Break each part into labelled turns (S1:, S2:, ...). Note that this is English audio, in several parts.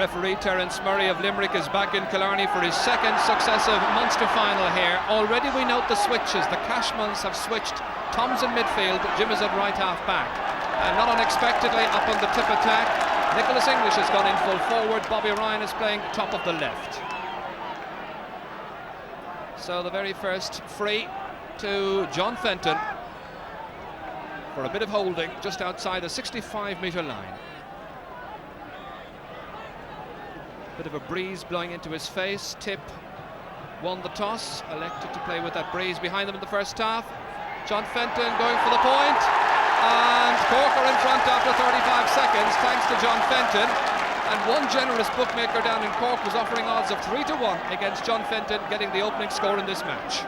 S1: Referee Terence Murray of Limerick is back in Killarney for his second successive Munster final here. Already we note the switches. The Cashmans have switched. Tom's in midfield, Jim is at right half back. And not unexpectedly, up on the tip attack, Nicholas English has gone in full forward. Bobby Ryan is playing top of the left. So the very first free to John Fenton for a bit of holding just outside the 65-metre line. Bit of a breeze blowing into his face. Tip won the toss, elected to play with that breeze behind them in the first half. John Fenton going for the point, and Cork are in front after 35 seconds thanks to John Fenton. And one generous bookmaker down in Cork was offering odds of 3-1 against John Fenton getting the opening score in this match.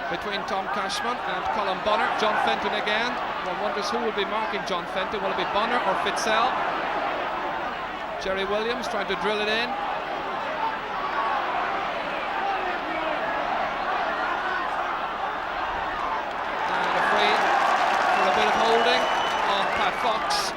S1: Between Tom Cashman and Colin Bonner, John Fenton again. One wonders who will be marking John Fenton. Will it be Bonner or Fitzell? Jerry Williams trying to drill it in. And a free for a bit of holding on Pat Fox.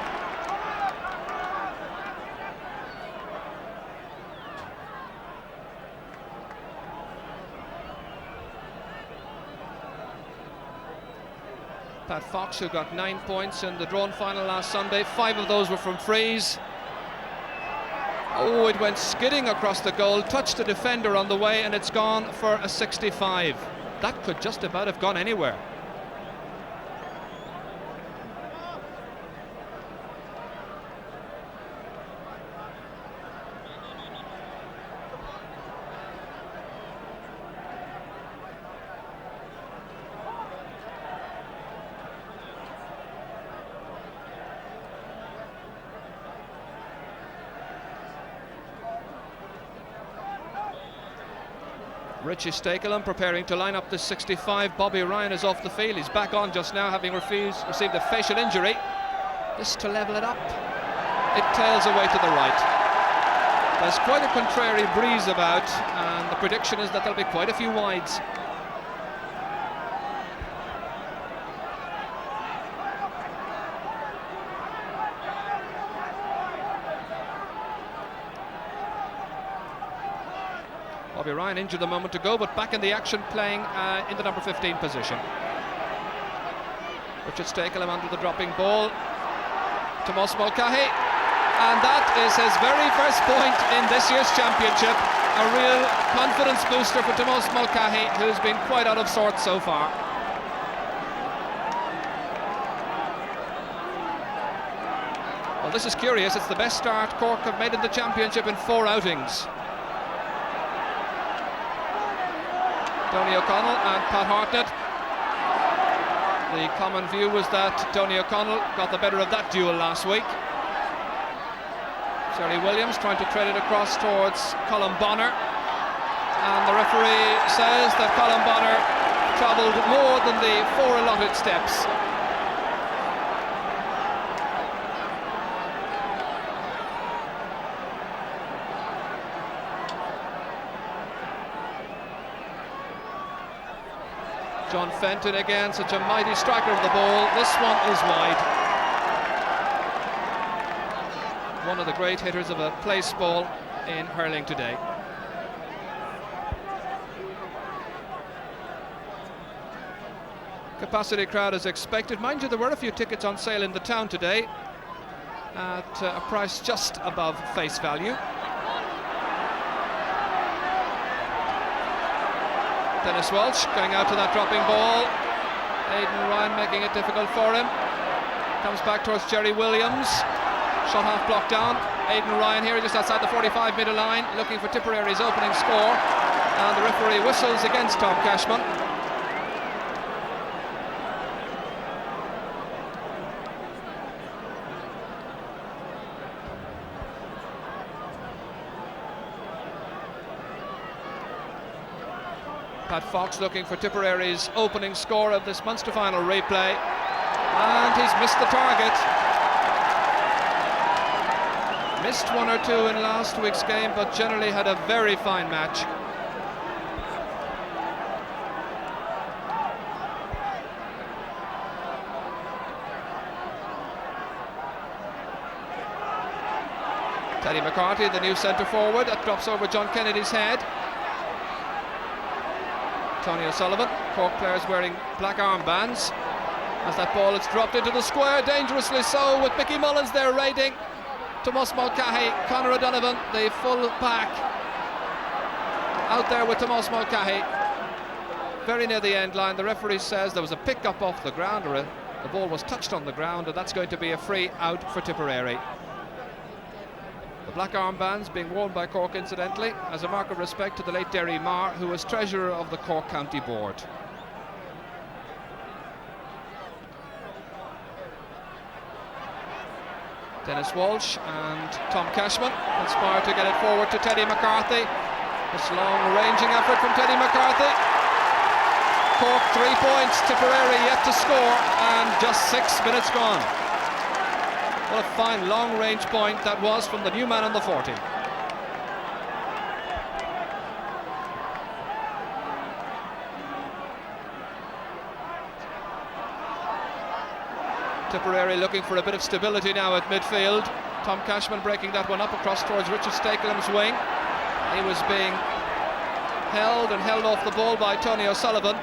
S1: Pat Fox, who got 9 points in the drawn final last Sunday. 5 of those were from frees. Oh, it went skidding across the goal, touched the defender on the way, and it's gone for a 65. That could just about have gone anywhere. Richie Stakelum preparing to line up the 65. Bobby Ryan is off the field. He's back on just now, having received a facial injury. This to level it up. It tails away to the right. There's quite a contrary breeze about, and the prediction is that there'll be quite a few wides. Bobby Ryan injured a moment ago, but back in the action, playing in the number 15 position. Richard Stakelum under the dropping ball. Tomás Mulcahy, and that is his very first point in this year's championship. A real confidence booster for Tomás Mulcahy, who's been quite out of sorts so far. Well, this is curious. It's the best start Cork have made in the championship in 4 outings. Tony O'Connell and Pat Hartnett. The common view was that Tony O'Connell got the better of that duel last week. Jerry Williams trying to thread it across towards Colin Bonner, and the referee says that Colin Bonner travelled more than the 4 allotted steps. John Fenton again, such a mighty striker of the ball. This one is wide. One of the great hitters of a place ball in hurling today. Capacity crowd as expected. Mind you, there were a few tickets on sale in the town today at a price just above face value. Dennis Welch going out to that dropping ball. Aidan Ryan making it difficult for him. Comes back towards Jerry Williams. Shot half blocked down. Aidan Ryan here just outside the 45-metre line, looking for Tipperary's opening score. And the referee whistles against Tom Cashman. Pat Fox looking for Tipperary's opening score of this Munster final replay, and he's missed the target. Missed 1 or 2 in last week's game, but generally had a very fine match. Teddy McCarthy, the new centre forward, that drops over John Kennedy's head. Tony O'Sullivan, Cork players wearing black armbands. As that ball is dropped into the square, dangerously so, with Mickey Mullins there raiding. Tomas Mulcahy, Conor O'Donovan, the full back, out there with Tomas Mulcahy. Very near the end line. The referee says there was a pick up off the ground, or the ball was touched on the ground, and that's going to be a free out for Tipperary. The black armbands being worn by Cork, incidentally, as a mark of respect to the late Derry Marr, who was treasurer of the Cork County Board. Dennis Walsh and Tom Cashman conspire to get it forward to Teddy McCarthy. This long-ranging effort from Teddy McCarthy. Cork 3 points, Tipperary yet to score, and just 6 minutes gone. What a fine long-range point that was from the new man on the 40. Tipperary looking for a bit of stability now at midfield. Tom Cashman breaking that one up across towards Richard Stakelam's wing. He was being held and held off the ball by Tony O'Sullivan.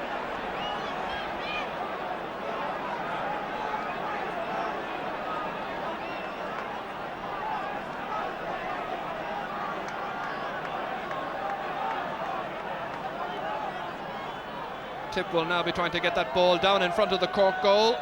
S1: Tip will now be trying to get that ball down in front of the Cork goal,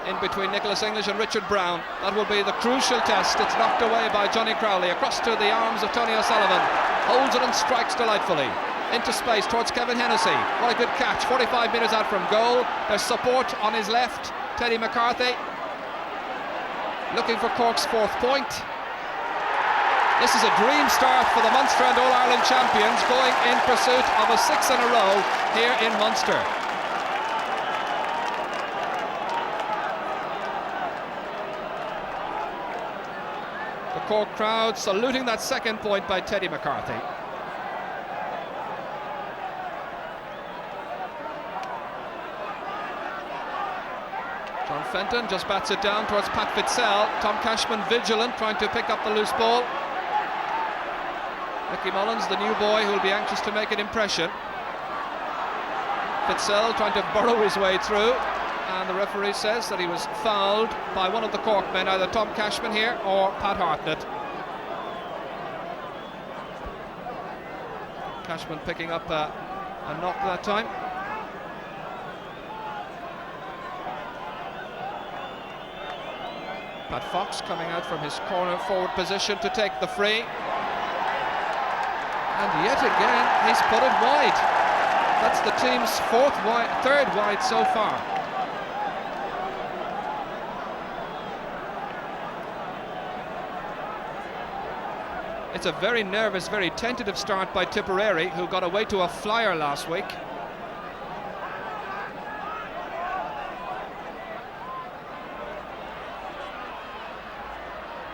S1: in between Nicholas English and Richard Brown. That will be the crucial test. It's knocked away by Johnny Crowley across to the arms of Tony O'Sullivan. Holds it and strikes delightfully into space towards Kevin Hennessy. What a good catch. 45 metres out from goal. There's support on his left. Teddy McCarthy looking for Cork's 4th point. This is a dream start for the Munster and All-Ireland champions, going in pursuit of a 6th in a row here in Munster. The Cork crowd saluting that 2nd point by Teddy McCarthy. John Fenton just bats it down towards Pat Fitzell. Tom Cashman vigilant, trying to pick up the loose ball. Mickey Mullins, the new boy, who will be anxious to make an impression. Fitzell trying to burrow his way through, and the referee says that he was fouled by one of the Cork men, either Tom Cashman here or Pat Hartnett. Cashman picking up a knock that time. Pat Fox coming out from his corner forward position to take the free. And yet again, he's put it wide. That's the team's 3rd wide so far. It's a very nervous, very tentative start by Tipperary, who got away to a flyer last week.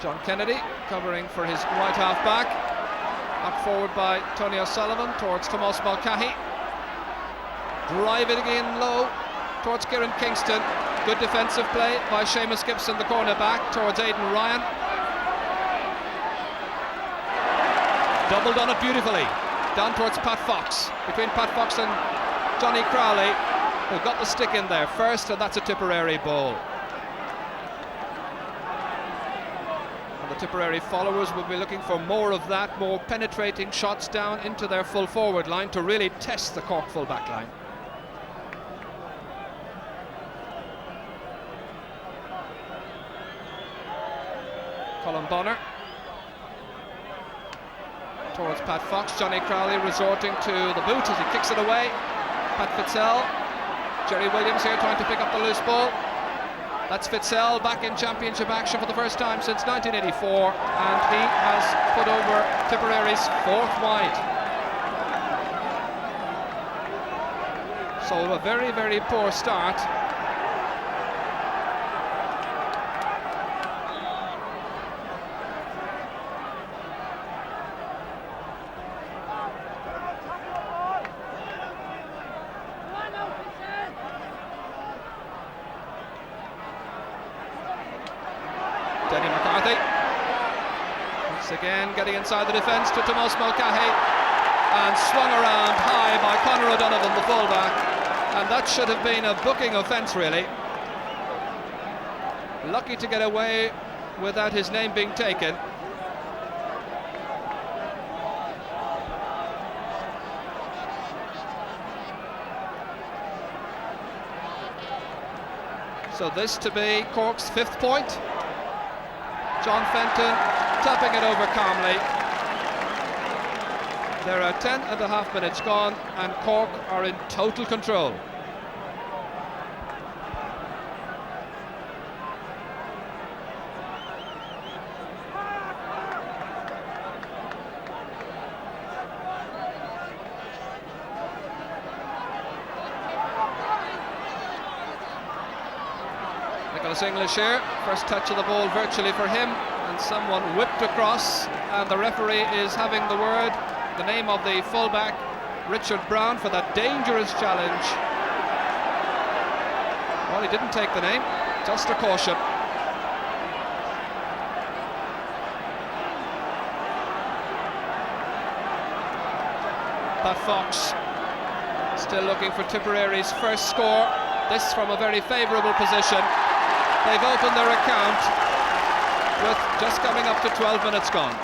S1: John Kennedy covering for his right half back. Knocked forward by Tony O'Sullivan towards Tomas Mulcahy. Driving in low towards Kieran Kingston. Good defensive play by Seamus Gibson, the cornerback, towards Aidan Ryan. Doubled on it beautifully. Down towards Pat Fox. Between Pat Fox and Johnny Crowley, who got the stick in there first, and that's a Tipperary ball. The Tipperary followers will be looking for more of that, more penetrating shots down into their full forward line to really test the Cork full back line. Colin Bonner towards Pat Fox. Johnny Crowley resorting to the boot as he kicks it away. Pat Fitzell. Jerry Williams here trying to pick up the loose ball. That's Fitzell back in championship action for the first time since 1984, and he has put over Tipperary's 4th wide. So a very, very poor start. Denny McCarthy Again getting inside the defence to Tomás Mulcahy, and swung around high by Conor O'Donovan, the fullback, and that should have been a booking offence really. Lucky to get away without his name being taken. So this to be Cork's 5th point. John Fenton tapping it over calmly. There are 10.5 minutes gone and Cork are in total control. English here, first touch of the ball virtually for him, and someone whipped across, and the referee is having the word, the name of the fullback Richard Brown, for that dangerous challenge. Well, he didn't take the name, just a caution. Pat Fox still looking for Tipperary's first score, this from a very favourable position. They've opened their account with just coming up to 12 minutes gone.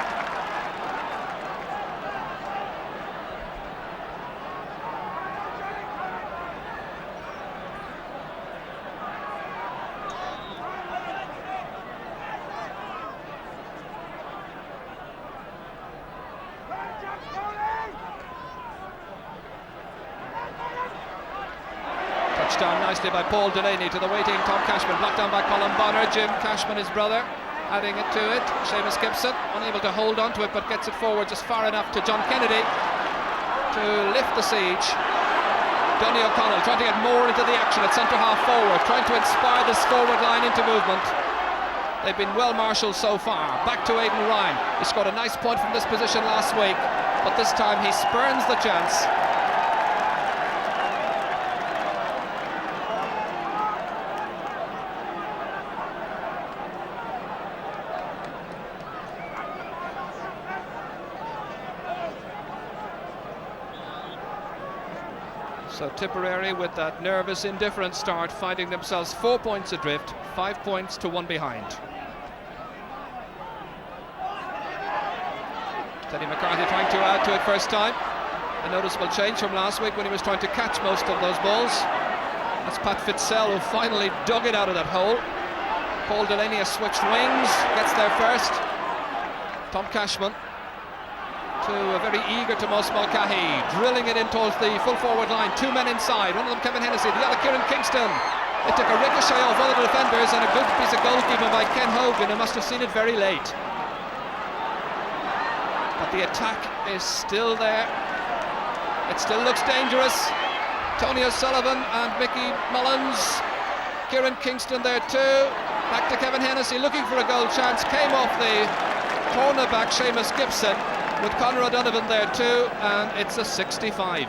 S1: Down nicely by Paul Delaney to the waiting Tom Cashman, blocked down by Colin Bonner. Jim Cashman, his brother, adding it to it. Seamus Gibson unable to hold on to it, but gets it forward just far enough to John Kennedy to lift the siege. Donny O'Connell trying to get more into the action at centre half forward, trying to inspire this forward line into movement. They've been well marshalled so far. Back to Aidan Ryan. He scored a nice point from this position last week, but this time he spurns the chance. So Tipperary, with that nervous, indifferent start, finding themselves 4 points adrift, 5 points to 1 behind. Teddy McCarthy trying to add to it first time. A noticeable change from last week when he was trying to catch most of those balls. That's Pat Fitzell who finally dug it out of that hole. Paul Delaney has switched wings, gets there first. Tom Cashman to a very eager Tomás Mulcahy, drilling it in towards the full forward line. 2 men inside, one of them Kevin Hennessy, the other Kieran Kingston. It took a ricochet off one of the defenders and a good piece of goalkeeping by Ken Hogan, who must have seen it very late. But the attack is still there. It still looks dangerous. Tony O'Sullivan and Mickey Mullins. Kieran Kingston there too. Back to Kevin Hennessy looking for a goal chance. Came off the cornerback Seamus Gibson, with Conor O'Donovan there too, and it's a 65.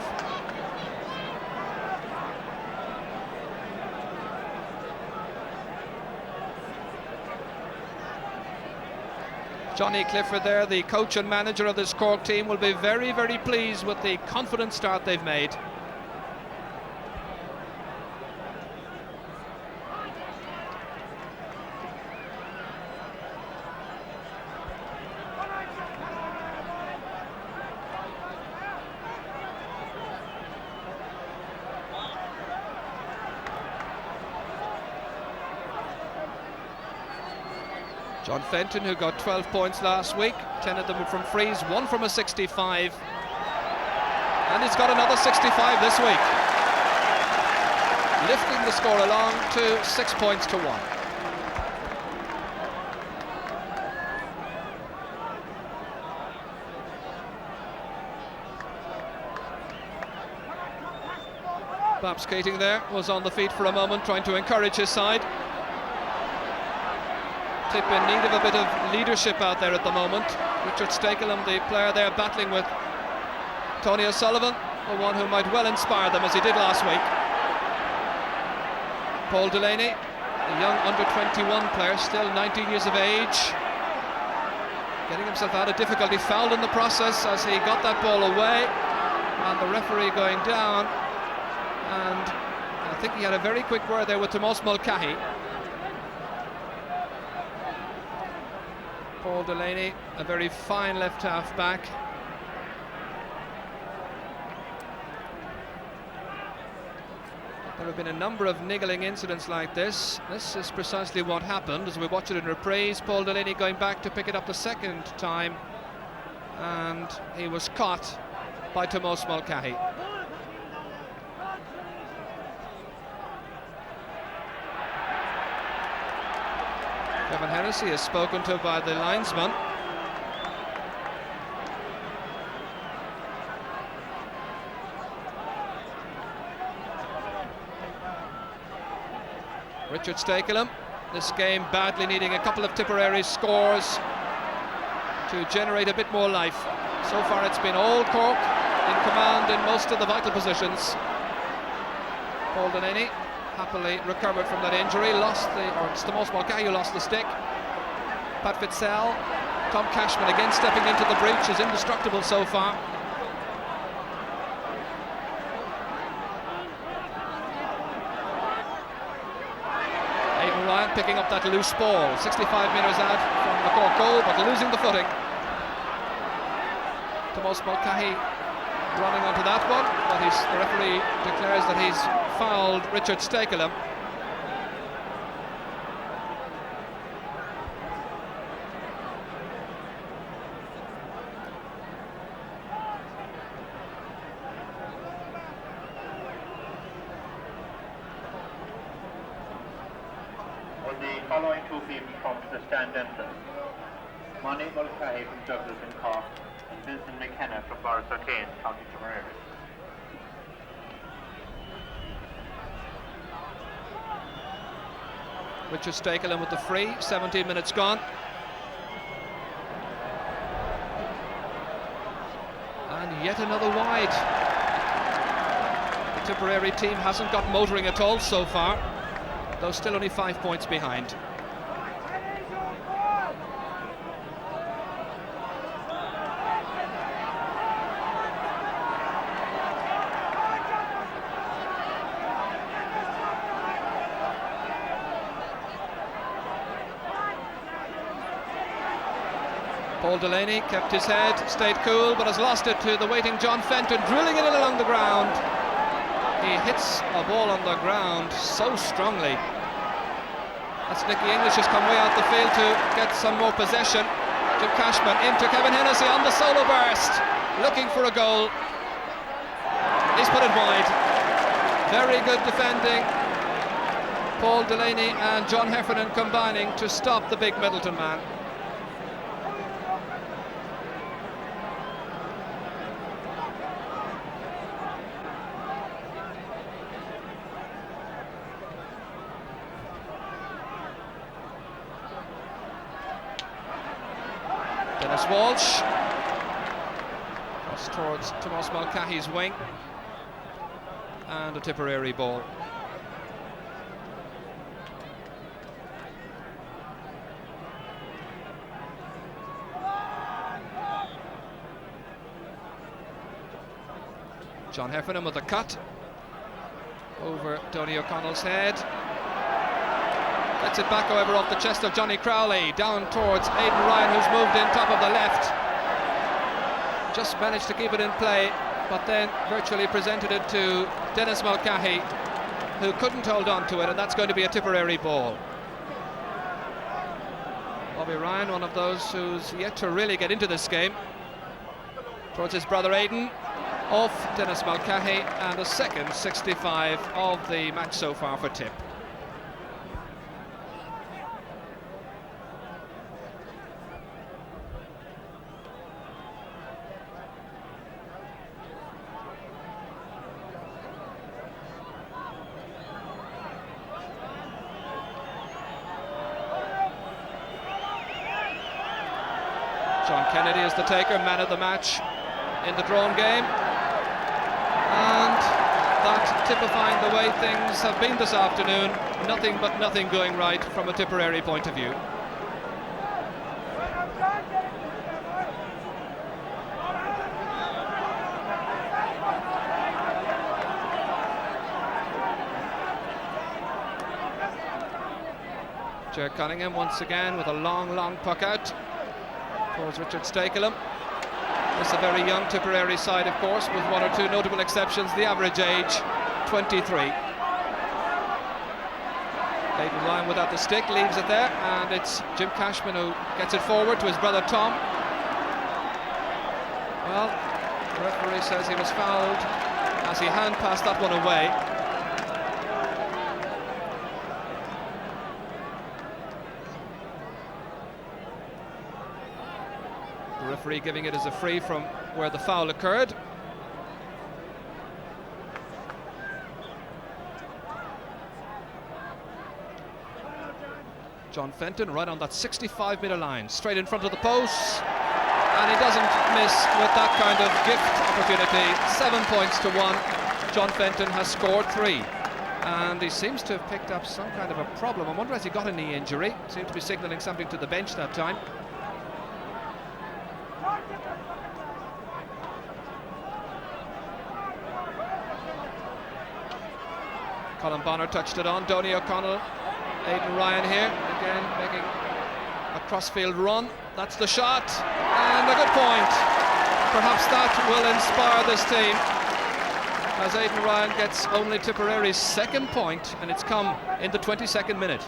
S1: Johnny Clifford there, the coach and manager of this Cork team, will be very, very pleased with the confident start they've made. John Fenton, who got 12 points last week, 10 of them were from frees, 1 from a 65, and he's got another 65 this week, lifting the score along to 6 points to 1. Babs Keating there was on the feet for a moment, trying to encourage his side. Tip in need of a bit of leadership out there at the moment. Richard Stakelham, the player there, battling with Tony O'Sullivan, the one who might well inspire them as he did last week. Paul Delaney, a young under-21 player, still 19 years of age. getting himself out of difficulty, fouled in the process as he got that ball away, and the referee going down, and I think he had a very quick word there with Tomás Mulcahy. Paul Delaney, a very fine left half back. There have been a number of niggling incidents like this. This is precisely what happened as we watch it in reprise. Paul Delaney going back to pick it up the second time, and he was caught by Tomás Mulcahy. Kevin Hennessy is spoken to by the linesman. Richard Stakelum, this game badly needing a couple of Tipperary scores to generate a bit more life. So far it's been all Cork in command in most of the vital positions. Paul Delaney happily recovered from that injury, it's Tomás Mulcahy who lost the stick. Pat Fitzell, Tom Cashman again stepping into the breach, is indestructible so far. Picking up that loose ball, 65 metres out from the Cork goal, but losing the footing. Tomás Mulcahy running onto that one, but the referee declares that he's fouled Richard Stakelum.
S2: The following two people come to the stand entrance: Monty Mulcahy from Douglas in Cork and Vincent McKenna from Borrisokane, County Tipperary.
S1: Richard Stakelum with the free, 17 minutes gone. And yet another wide. The Tipperary team hasn't got motoring at all so far, though still only 5 points behind. Paul Delaney kept his head, stayed cool, but has lost it to the waiting John Fenton, drilling it in along the ground. He hits a ball on the ground so strongly. That's Nicky English has come way out the field to get some more possession. Jim Cashman into Kevin Hennessy on the solo burst, looking for a goal. He's put it wide. Very good defending. Paul Delaney and John Heffernan combining to stop the big Middleton man. Dennis Walsh cross towards Tomás Mulcahy's wing, and a Tipperary ball. John Heffernan with a cut over Tony O'Connell's head. Gets it back, however, off the chest of Johnny Crowley, down towards Aidan Ryan, who's moved in top of the left. Just managed to keep it in play, but then virtually presented it to Dennis Mulcahy, who couldn't hold on to it, and that's going to be a Tipperary ball. Bobby Ryan, one of those who's yet to really get into this game, towards his brother Aidan, off Dennis Mulcahy, and a second 65 of the match so far for Tip. John Kennedy is the taker, man of the match in the drawn game, and that typifying the way things have been this afternoon. Nothing but nothing going right from a Tipperary point of view. Ger Cunningham once again with a long puck out towards Richard Stakelum. It's a very young Tipperary side, of course, with one or two notable exceptions. The average age, 23. Aidan Ryan without the stick, leaves it there, and it's Jim Cashman who gets it forward to his brother Tom. Well, the referee says he was fouled as he hand passed that one away. The referee giving it as a free from where the foul occurred. John Fenton right on that 65-metre line, straight in front of the post, and he doesn't miss with that kind of gift opportunity. 7 points to 1. John Fenton has scored 3, and he seems to have picked up some kind of a problem. I wonder, has he got a knee injury? Seemed to be signalling something to the bench that time. Colin Bonner touched it on. Donny O'Connell, Aidan Ryan here, again making a crossfield run. That's the shot, and a good point. Perhaps that will inspire this team, as Aidan Ryan gets only Tipperary's second point, and it's come in the 22nd minute.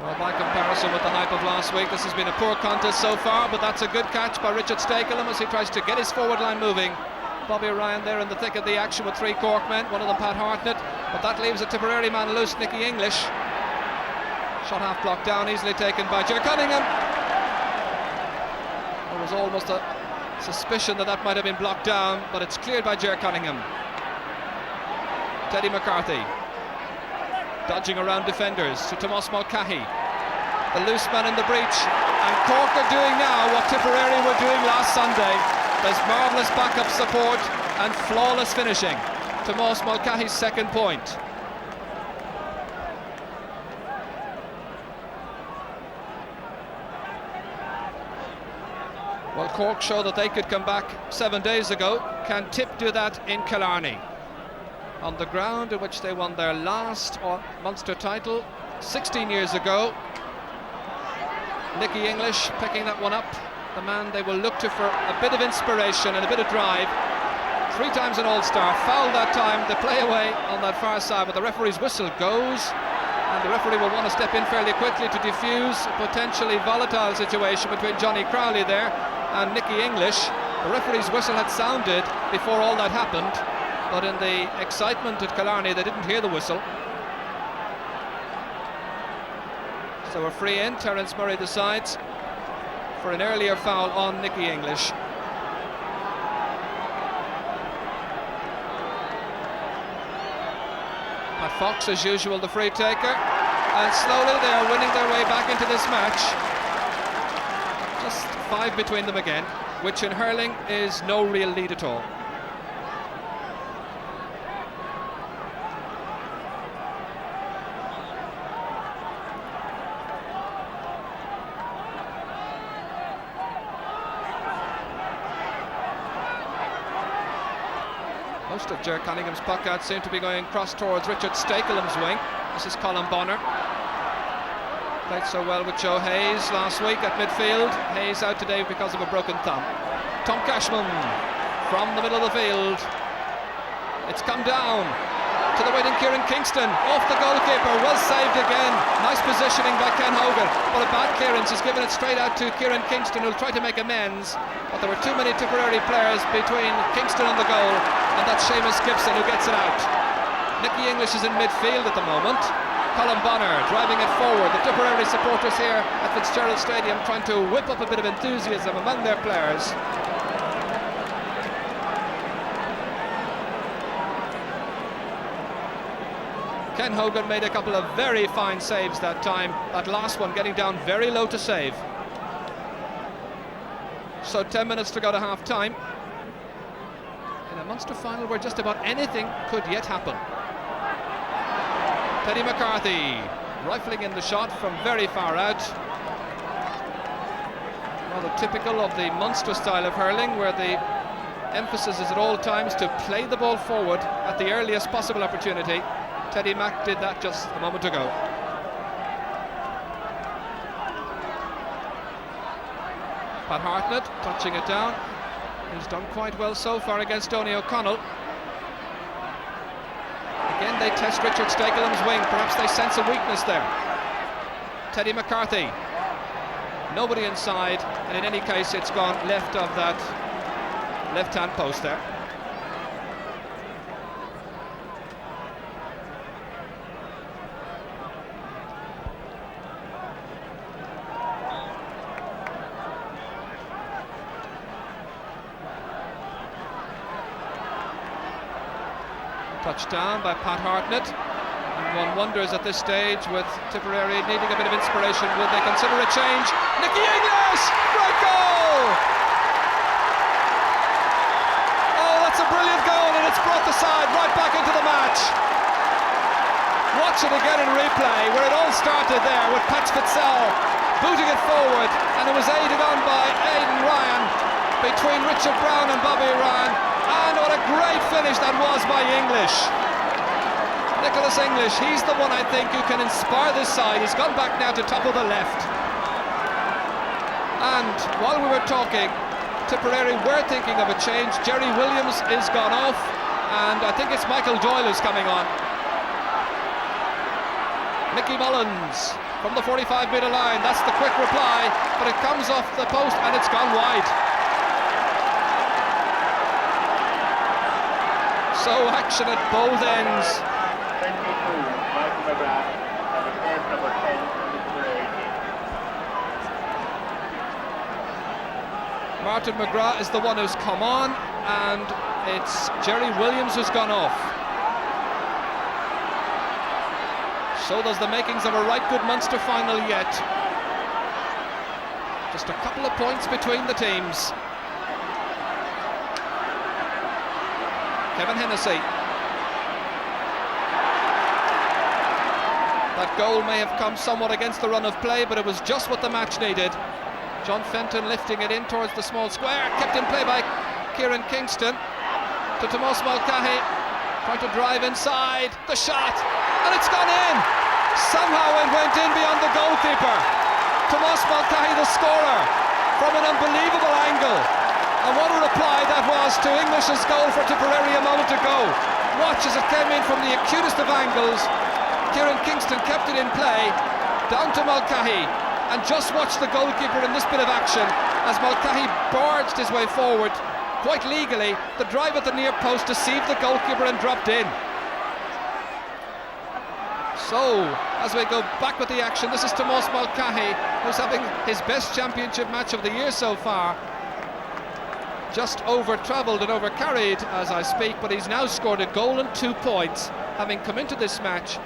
S1: Well, by comparison with the hype of last week, this has been a poor contest so far, but that's a good catch by Richard Stakelum as he tries to get his forward line moving. Bobby Ryan there in the thick of the action with 3 Cork men, one of them Pat Hartnett, but that leaves a Tipperary man loose, Nicky English. Shot half blocked down, easily taken by Ger Cunningham. There was almost a suspicion that that might have been blocked down, but it's cleared by Ger Cunningham. Teddy McCarthy dodging around defenders to Tomas Mulcahy, the loose man in the breach, and Cork are doing now what Tipperary were doing last Sunday. There's marvellous backup support and flawless finishing. Tomas Mulcahy's second point. Well, Cork showed that they could come back 7 days ago. Can Tip do that in Killarney? On the ground in which they won their last Munster title 16 years ago. Nicky English picking that one up, the man they will look to for a bit of inspiration and a bit of drive. 3 times an All-Star, fouled that time. They play away on that far side, but the referee's whistle goes, and the referee will want to step in fairly quickly to defuse a potentially volatile situation between Johnny Crowley there and Nicky English. The referee's whistle had sounded before all that happened, but in the excitement at Killarney they didn't hear the whistle. So a free in, Terence Murray decides for an earlier foul on Nicky English. Pat Fox, as usual, the free taker, and slowly they are winning their way back into this match. Just 5 between them again, which in hurling is no real lead at all. Most of Ger Cunningham's puck out seem to be going cross towards Richard Stakelum's wing. This is Colin Bonner. Played so well with Joe Hayes last week at midfield. Hayes out today because of a broken thumb. Tom Cashman from the middle of the field. It's come down to the waiting Kieran Kingston. Off the goalkeeper, well saved again. Nice positioning by Ken Hogan, but a bad clearance. He's given it straight out to Kieran Kingston, who'll try to make amends. But there were too many Tipperary players between Kingston and the goal, and that's Seamus Gibson who gets it out. Nicky English is in midfield at the moment. Colin Bonner driving it forward. The Tipperary supporters here at Fitzgerald Stadium trying to whip up a bit of enthusiasm among their players. Ken Hogan made a couple of very fine saves that time. That last one getting down very low to save. So 10 minutes to go to half time in a Munster final where just about anything could yet happen. Teddy McCarthy rifling in the shot from very far out. Rather typical of the Munster style of hurling, where the emphasis is at all times to play the ball forward at the earliest possible opportunity. Teddy Mack did that just a moment ago. Pat Hartnett touching it down. He's done quite well so far against Donny O'Connell. Again, they test Richard Stekelem's wing. Perhaps they sense a weakness there. Teddy McCarthy. Nobody inside, and in any case, it's gone left of that left-hand post there. Touchdown by Pat Hartnett. And one wonders at this stage, with Tipperary needing a bit of inspiration, will they consider a change? Nicky English! Great goal! Oh, that's a brilliant goal, and it's brought the side right back into the match. Watch it again in replay, where it all started there with Pat Fitzell booting it forward, and it was aided on by Aidan Ryan between Richard Brown and Bobby Ryan. And what a great finish that was by English. Nicholas English, he's the one I think who can inspire this side. He's gone back now to top of the left. And while we were talking, Tipperary were thinking of a change. Jerry Williams is gone off, and I think it's Michael Doyle who's coming on. Mickey Mullins from the 45-metre line. That's the quick reply, but it comes off the post and it's gone wide. So action at both ends.
S2: 22, Martin McGrath, and the first number 10 from the Tipperary team.
S1: Martin McGrath is the one who's come on, and it's Jerry Williams who's gone off. So there's the makings of a right good Munster final yet. Just a couple of points between the teams. Kevin Hennessy. That goal may have come somewhat against the run of play, but it was just what the match needed. John Fenton lifting it in towards the small square, kept in play by Kieran Kingston to Tomás Mulcahy, trying to drive inside, the shot, and it's gone in. Somehow it went in beyond the goalkeeper. Tomás Mulcahy, the scorer, from an unbelievable angle. And what a reply that was to English's goal for Tipperary a moment ago. Watch as it came in from the acutest of angles. Kieran Kingston kept it in play, down to Mulcahy, and just watch the goalkeeper in this bit of action as Mulcahy barged his way forward, quite legally, the drive at the near post, deceived the goalkeeper and dropped in. So, as we go back with the action, this is Tomás Mulcahy, who's having his best championship match of the year so far. Just over-travelled and over-carried as I speak, but he's now scored a goal and 2 points, having come into this match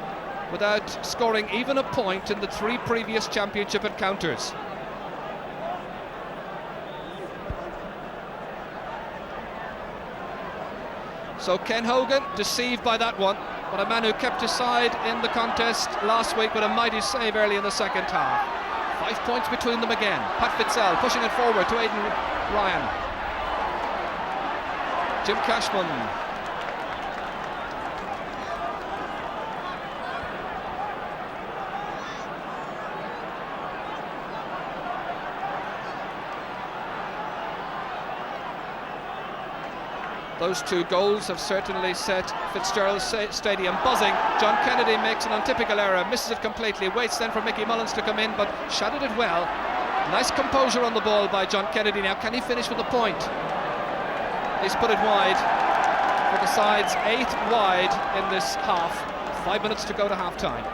S1: without scoring even a point in the 3 previous championship encounters. So Ken Hogan deceived by that one, but a man who kept his side in the contest last week with a mighty save early in the second half. 5 points between them again. Pat Fitzell pushing it forward to Aidan Ryan. Jim Cashman. Those 2 goals have certainly set Fitzgerald Stadium buzzing. John Kennedy makes an untypical error, misses it completely, waits then for Mickey Mullins to come in, but shadowed it well. Nice composure on the ball by John Kennedy. Now, can he finish with a point? He's put it wide for the side's 8th wide in this half. 5 minutes to go to half-time.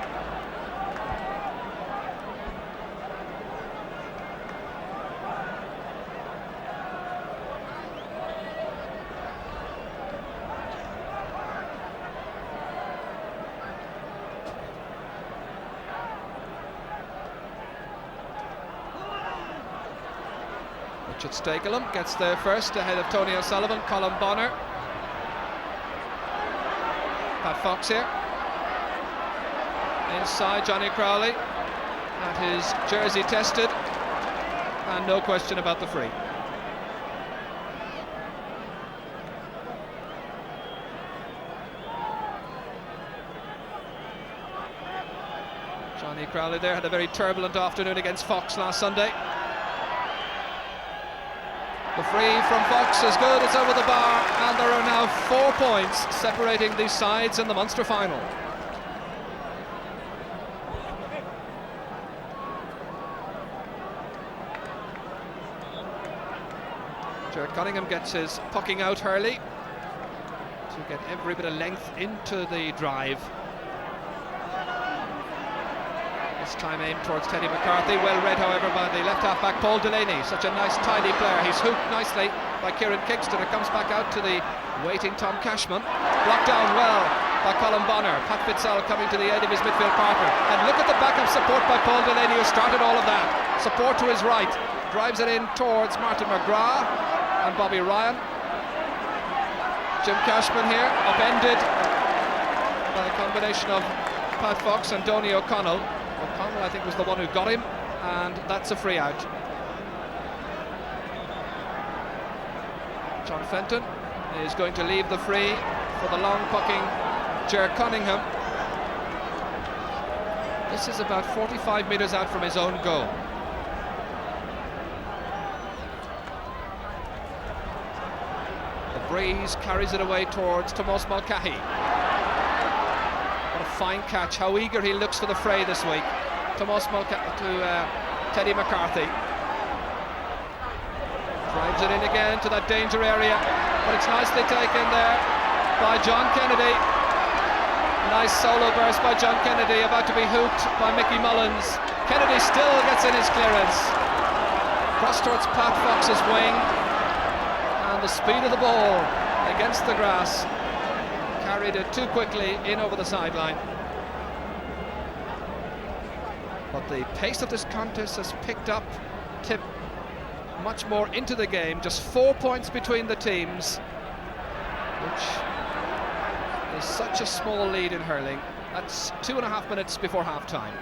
S1: Richard Stekelam gets there first ahead of Tony O'Sullivan, Colin Bonner. Pat Fox here. Inside, Johnny Crowley had his jersey tested and no question about the free. Johnny Crowley there had a very turbulent afternoon against Fox last Sunday. The free from Fox is good, it's over the bar, and there are now 4 points separating these sides in the Munster final. Jared Cunningham gets his pucking out Hurley to get every bit of length into the drive. This time aimed towards Teddy McCarthy, well read however by the left half-back Paul Delaney. Such a nice tidy player, he's hooked nicely by Kieran Kingston. It comes back out to the waiting Tom Cashman, blocked down well by Colin Bonner. Pat Fitzell coming to the aid of his midfield partner, and look at the backup support by Paul Delaney, who started all of that. Support to his right, drives it in towards Martin McGrath and Bobby Ryan. Jim Cashman here, upended by a combination of Pat Fox and Donny O'Connell. O'Connell, I think, was the one who got him, and that's a free out. John Fenton is going to leave the free for the long pucking Ger Cunningham. This is about 45 metres out from his own goal. The breeze carries it away towards Tomás Mulcahy. What a fine catch, how eager he looks for the fray this week. Tomás Mulcahy to Teddy McCarthy. Drives it in again to that danger area, but it's nicely taken there by John Kennedy. Nice solo burst by John Kennedy, about to be hooped by Mickey Mullins. Kennedy still gets in his clearance. Cross towards Pat Fox's wing, and the speed of the ball against the grass carried it too quickly in over the sideline. But the pace of this contest has picked up. Tip much more into the game, just 4 points between the teams, which is such a small lead in hurling. That's 2.5 minutes before half time.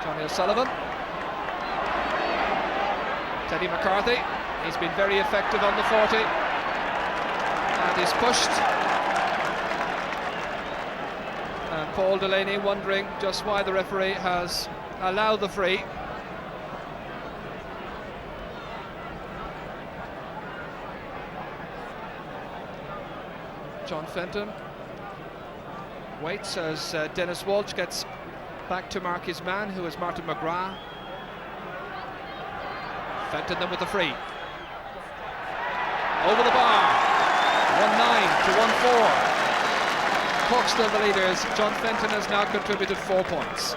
S1: Tommy O'Sullivan, Teddy McCarthy, he's been very effective on the 40, and he's pushed. And Paul Delaney wondering just why the referee has allowed the free. John Fenton waits as Dennis Walsh gets back to mark his man, who is Martin McGrath. Fenton then with the free. Over the bar. 1-9 to 1-4. Cork still the leaders. John Fenton has now contributed 4 points.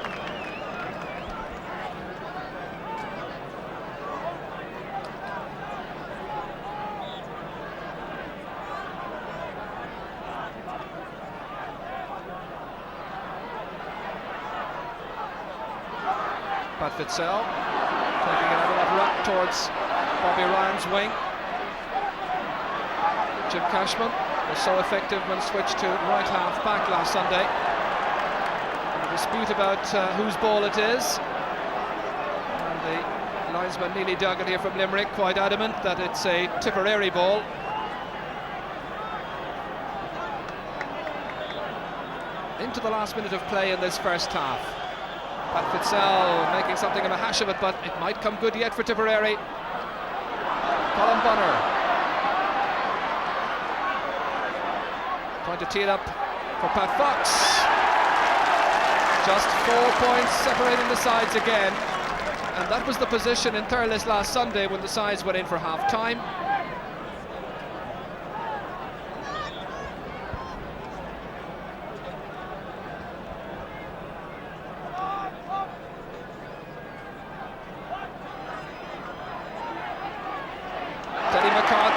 S1: Pat Fitzell taking it out of that ruck towards Bobby Ryan's wing. Jim Cashman was so effective when switched to right half back last Sunday. And a dispute about whose ball it is. And the linesman Neely Duggan here from Limerick quite adamant that it's a Tipperary ball. Into the last minute of play in this first half. Pat Fitzell making something of a hash of it, but it might come good yet for Tipperary. Colin Bonner trying to tee it up for Pat Fox. Just 4 points separating the sides again, and that was the position in Thurles last Sunday when the sides went in for half time.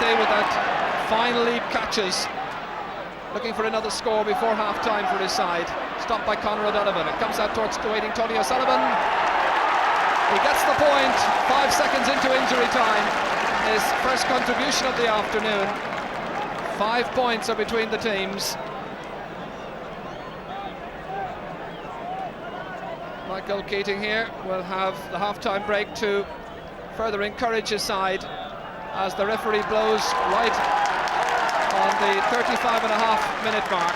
S1: With that final leap catches, looking for another score before half time for his side. Stopped by Conor O'Donovan. It comes out towards the waiting Tony O'Sullivan. He gets the point 5 seconds into injury time. His first contribution of the afternoon. 5 points are between the teams. Michael Keating here will have the half-time break to further encourage his side as the referee blows right on the 35.5-minute mark,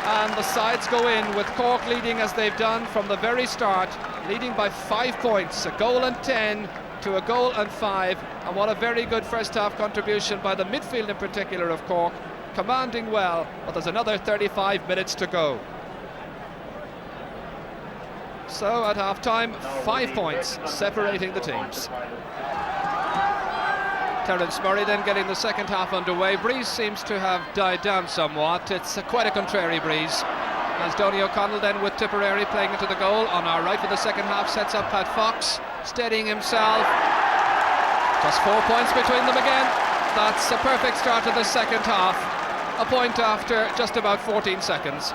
S1: and the sides go in with Cork leading as they've done from the very start, leading by 5 points, a goal and 10 to a goal and 5, and what a very good first half contribution by the midfield in particular of Cork, commanding well, but there's another 35 minutes to go. So at half time, 5 points separating the teams. Terence Murray then getting the second half underway. Breeze seems to have died down somewhat. It's quite a contrary breeze, as Donny O'Connell then with Tipperary playing into the goal on our right for the second half, sets up Pat Fox, steadying himself. Just 4 points between them again. That's a perfect start to the second half. A point after just about 14 seconds.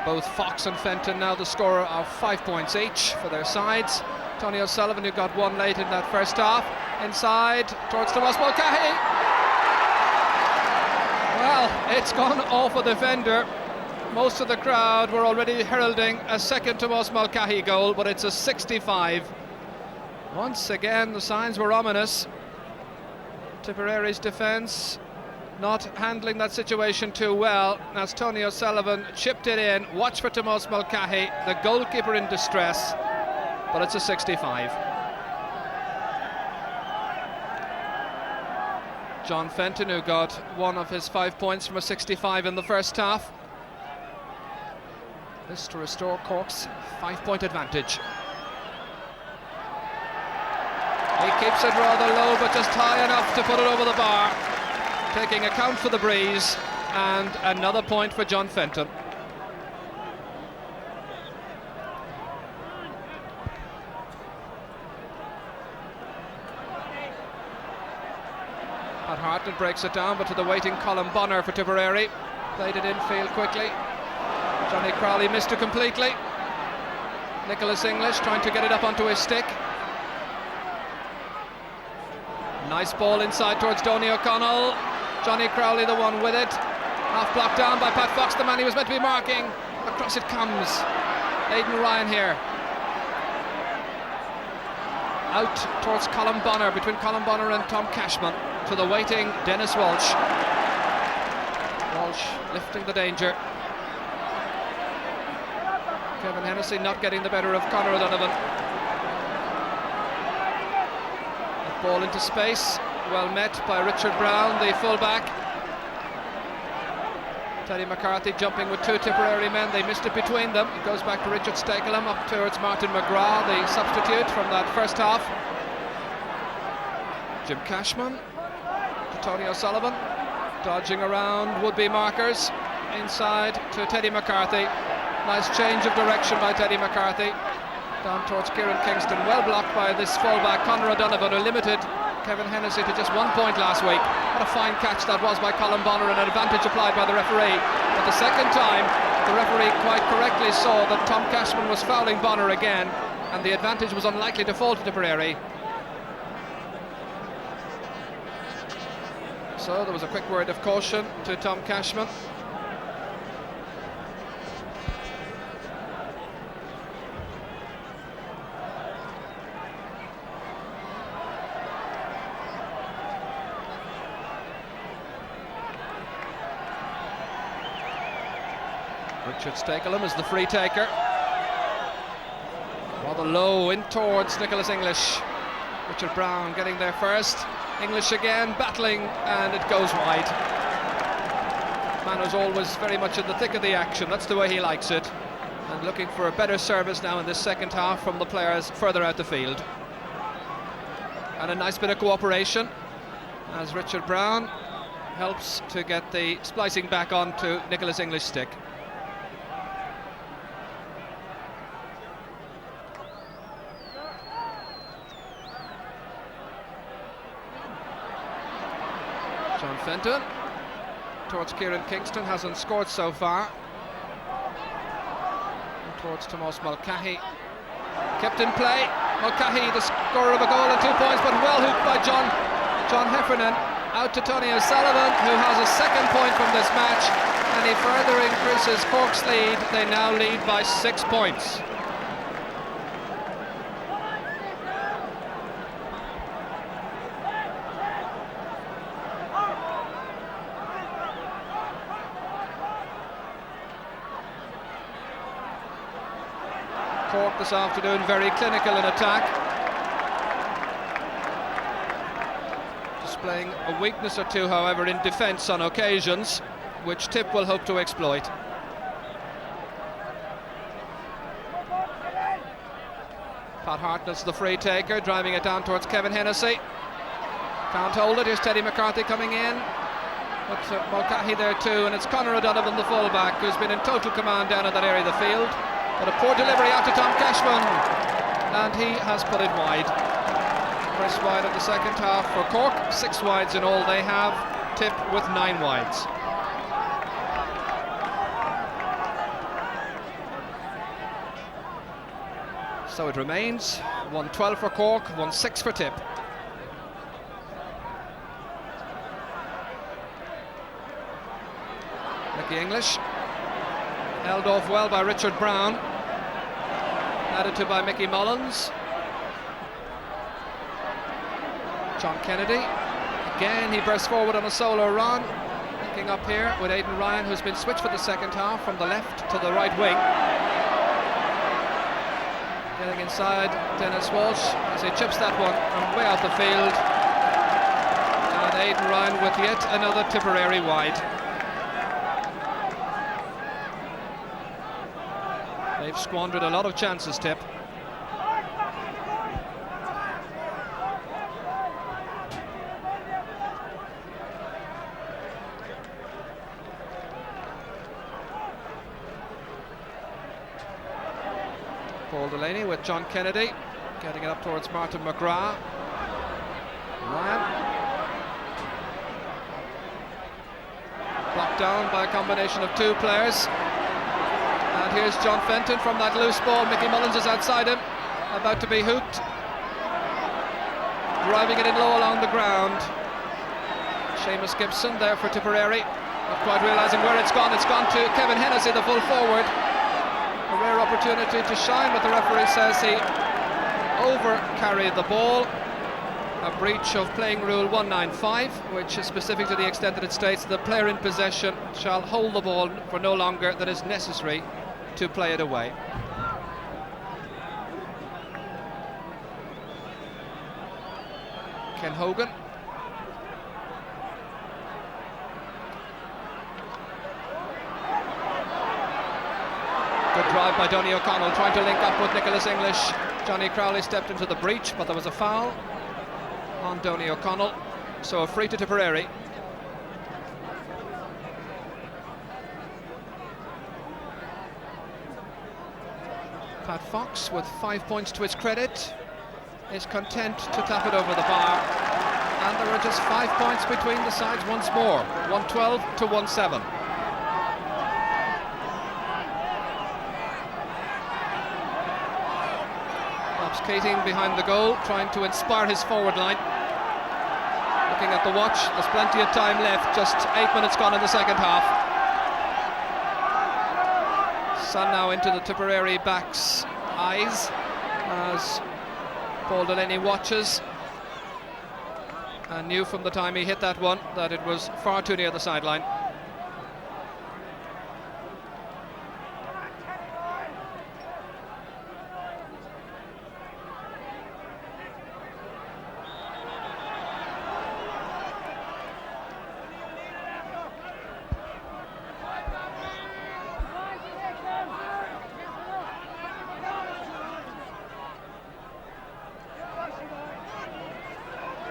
S1: Both Fox and Fenton now the scorer of 5 points each for their sides. Tony O'Sullivan, who got one late in that first half, inside towards Tomas Mulcahy. Well, it's gone off a defender. Most of the crowd were already heralding a second Tomas Mulcahy goal, but it's a 65. Once again, the signs were ominous. Tipperary's defence not handling that situation too well, as Tony O'Sullivan chipped it in. Watch for Tomas Mulcahy, the goalkeeper in distress, but it's a 65. John Fenton, who got one of his 5 points from a 65 in the first half. This to restore Cork's 5-point advantage. He keeps it rather low, but just high enough to put it over the bar, taking account for the breeze, and another point for John Fenton. Pat Hartnett breaks it down, but to the waiting Colin Bonner for Tipperary. Played it infield quickly. Johnny Crowley missed it completely. Nicholas English trying to get it up onto his stick. Nice ball inside towards Donny O'Connell. Johnny Crowley the one with it. Half blocked down by Pat Fox, the man he was meant to be marking. Across it comes. Aidan Ryan here. Out towards Colin Bonner, between Colin Bonner and Tom Cashman. To the waiting Dennis Walsh. Walsh lifting the danger. Kevin Hennessy not getting the better of Conor O'Donovan. That ball into space. Well met by Richard Brown, the fullback. Teddy McCarthy jumping with two Tipperary men. They missed it between them. It goes back to Richard Stakelham, up towards Martin McGrath, the substitute from that first half. Jim Cashman to Tony O'Sullivan, dodging around would-be markers. Inside to Teddy McCarthy. Nice change of direction by Teddy McCarthy. Down towards Kieran Kingston. Well blocked by this fullback, Conor O'Donovan, who limited Kevin Hennessy to just 1 point last week. What a fine catch that was by Colin Bonner, and an advantage applied by the referee. But the second time, the referee quite correctly saw that Tom Cashman was fouling Bonner again, and the advantage was unlikely to fall to Tipperary. So there was a quick word of caution to Tom Cashman. Richard Stakelham is the free taker. Rather low in towards Nicholas English. Richard Brown getting there first. English again battling, and it goes wide. Man was always very much in the thick of the action. That's the way he likes it. And looking for a better service now in this second half from the players further out the field. And a nice bit of cooperation as Richard Brown helps to get the splicing back onto Nicholas English's stick. John Fenton towards Kieran Kingston, hasn't scored so far. towards Tomás Mulcahy. Kept in play. Mulcahy, the scorer of a goal and 2 points, but well hooked by John Heffernan. Out to Tony O'Sullivan, who has a second point from this match, and he further increases Cork's lead. They now lead by 6 points. Cork this afternoon very clinical in attack, displaying a weakness or two, however, in defence on occasions, which Tip will hope to exploit. Pat Hartnett's the free taker, driving it down towards Kevin Hennessy. Can't hold it. Here's Teddy McCarthy coming in, but Mulcahy there too, and it's Conor O'Donovan, the fullback, who's been in total command down in that area of the field. But a poor delivery out to Tom Cashman, and he has put it wide. First wide of the second half for Cork. 6 wides in all they have. Tip with 9 wides. So it remains 1-12 for Cork, 1-6 for Tip. Mickey English, held off well by Richard Brown, added to by Mickey Mullins. John Kennedy, again he bursts forward on a solo run, linking up here with Aidan Ryan, who's been switched for the second half from the left to the right wing. Getting inside Dennis Walsh as he chips that one from way out the field, and Aidan Ryan with yet another Tipperary wide. They've squandered a lot of chances, Tip. Paul Delaney with John Kennedy, getting it up towards Martin McGrath. Ryan. Blocked down by a combination of 2 players. And here's John Fenton from that loose ball. Mickey Mullins is outside him, about to be hooked. Driving it in low along the ground. Seamus Gibson there for Tipperary, not quite realising where it's gone. It's gone to Kevin Hennessy, the full forward. A rare opportunity to shine, but the referee says he over-carried the ball. A breach of playing rule 195, which is specific to the extent that it states the player in possession shall hold the ball for no longer than is necessary to play it away. Ken Hogan. Good drive by Donny O'Connell, trying to link up with Nicholas English. Johnny Crowley stepped into the breach, but there was a foul on Donny O'Connell, so a free to Tipperary. Pat Fox, with 5 points to his credit, is content to tap it over the bar, and there are just 5 points between the sides once more, 112 to 17. Keating behind the goal, trying to inspire his forward line. Looking at the watch, there's plenty of time left, just 8 minutes gone in the second half. Sun now into the Tipperary backs' eyes as Paul Delaney watches, and knew from the time he hit that one that it was far too near the sideline.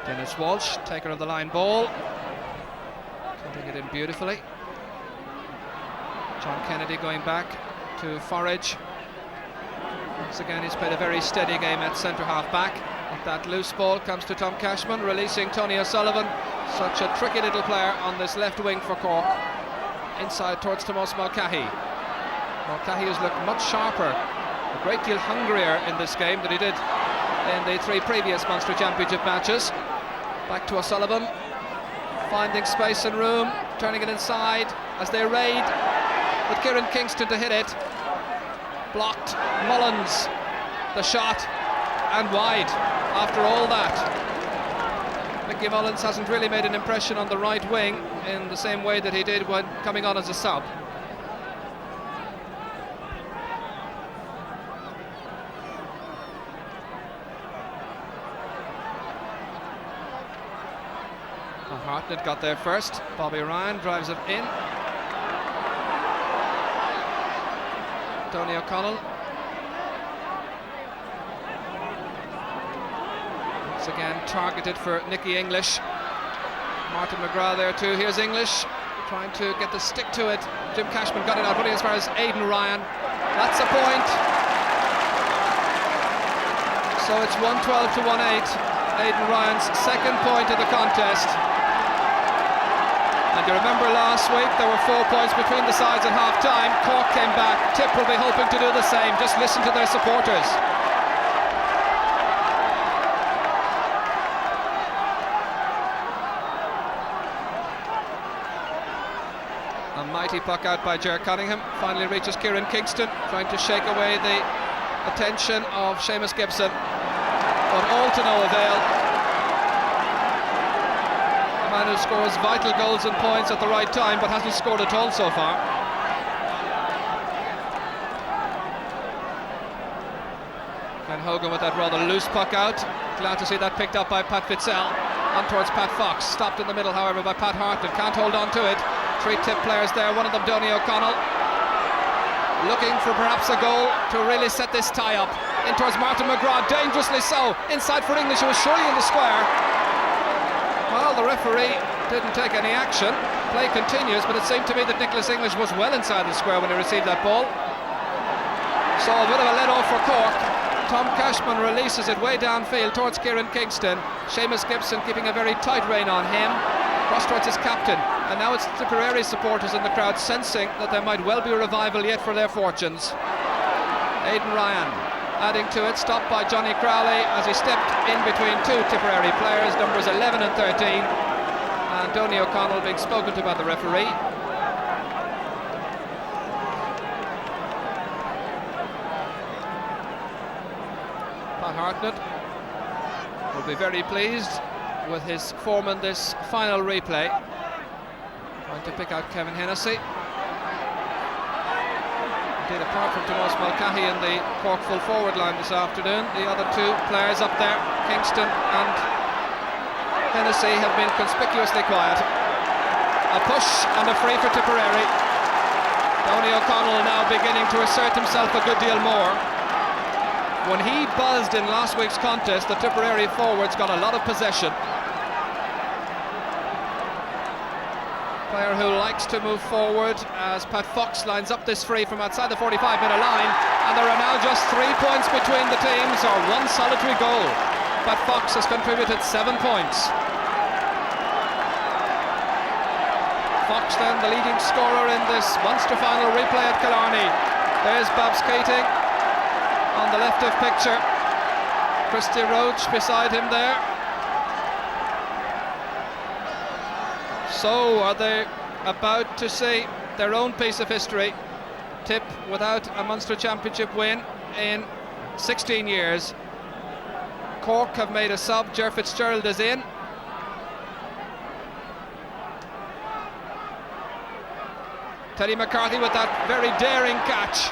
S1: Dennis Walsh, taker of the line ball, cutting it in beautifully. John Kennedy going back to Forage. Once again, he's played a very steady game at centre half back. And that loose ball comes to Tom Cashman, releasing Tony O'Sullivan. Such a tricky little player on this left wing for Cork. Inside towards Tomás Mulcahy. Mulcahy has looked much sharper, a great deal hungrier in this game than he did in the 3 previous Munster Championship matches. Back to O'Sullivan, finding space and room, turning it inside as they raid, with Kieran Kingston to hit it. Blocked. Mullins, the shot, and wide after all that. Mickey Mullins hasn't really made an impression on the right wing in the same way that he did when coming on as a sub. Hartnett got there first. Bobby Ryan drives it in. Tony O'Connell. Once again targeted for Nicky English. Martin McGrath there too. Here's English trying to get the stick to it. Jim Cashman got it out, running as far as Aidan Ryan. That's a point. So it's 112 to 1-8. Aidan Ryan's second point of the contest. And you remember last week there were 4 points between the sides at half-time. Cork came back. Tip will be hoping to do the same. Just listen to their supporters. A mighty puck out by Ger Cunningham. Finally reaches Kieran Kingston, trying to shake away the attention of Seamus Gibson. But all to no avail. Man who scores vital goals and points at the right time but hasn't scored at all so far. Ken Hogan with that rather loose puck out. Glad to see that picked up by Pat Fitzell. On towards Pat Fox. Stopped in the middle, however, by Pat Hartnett. Can't hold on to it. 3 Tip players there, one of them Donny O'Connell. Looking for perhaps a goal to really set this tie up. In towards Martin McGrath, dangerously so. Inside for English, who was surely in the square. Well, the referee didn't take any action. Play continues, but it seemed to me that Nicholas English was well inside the square when he received that ball. So a bit of a let-off for Cork. Tom Cashman releases it way downfield towards Kieran Kingston. Seamus Gibson keeping a very tight rein on him. Cross towards his captain. And now it's the Tipperary supporters in the crowd sensing that there might well be a revival yet for their fortunes. Aidan Ryan adding to it, stopped by Johnny Crowley as he stepped in between 2 Tipperary players, numbers 11 and 13, and Donny O'Connell being spoken to by the referee. Pat Hartnett will be very pleased with his form in this final replay, trying to pick out Kevin Hennessy. Apart from Tomas Mulcahy in the Cork full forward line this afternoon, the other 2 players up there, Kingston and Hennessy, have been conspicuously quiet. A push and a free for Tipperary. Donny O'Connell now beginning to assert himself a good deal more. When he buzzed in last week's contest, the Tipperary forwards got a lot of possession. Player who likes to move forward as Pat Fox lines up this free from outside the 45-metre line, and there are now just 3 points between the teams, or 1 solitary goal. Pat Fox has contributed 7 points. Fox then the leading scorer in this Munster final replay at Killarney. There's Babs Keating on the left of picture. Christy Roach beside him there. So are they about to see their own piece of history? Tip without a Munster Championship win in 16 years. Cork have made a sub. Ger Fitzgerald is in. Teddy McCarthy with that very daring catch.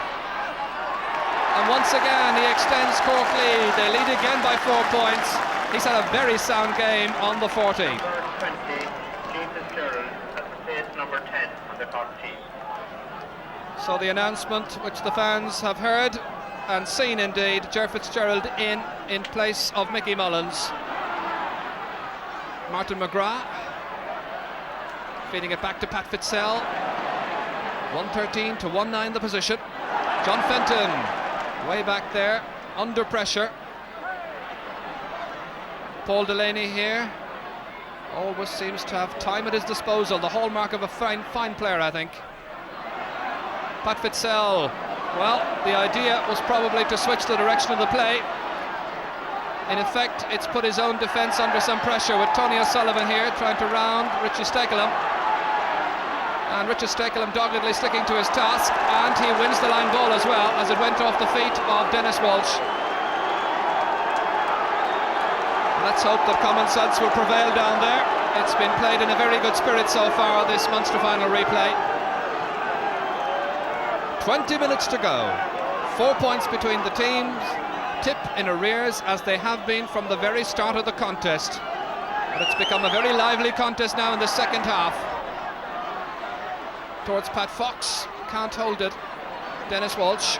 S1: And once again he extends Cork lead. They lead again by 4 points. He's had a very sound game on the 40.
S2: Number 10 on the Cork team.
S1: So the announcement, which the fans have heard and seen indeed, Ger Fitzgerald in place of Mickey Mullins. Martin McGrath feeding it back to Pat Fitzell. 113 to 19 the position. John Fenton way back there under pressure. Paul Delaney here always seems to have time at his disposal, the hallmark of a fine player, I think. Pat Fitzell, well, the idea was probably to switch the direction of the play. In effect, it's put his own defence under some pressure, with Tony O'Sullivan here trying to round Richie Stekelum. And Richard Stekelum doggedly sticking to his task, and he wins the line ball as well, as it went off the feet of Dennis Walsh. Let's hope that common sense will prevail down there. It's been played in a very good spirit so far, this Munster final replay. 20 minutes to go. 4 points between the teams. Tip in arrears, as they have been from the very start of the contest. But it's become a very lively contest now in the second half. Towards Pat Fox, can't hold it. Dennis Walsh.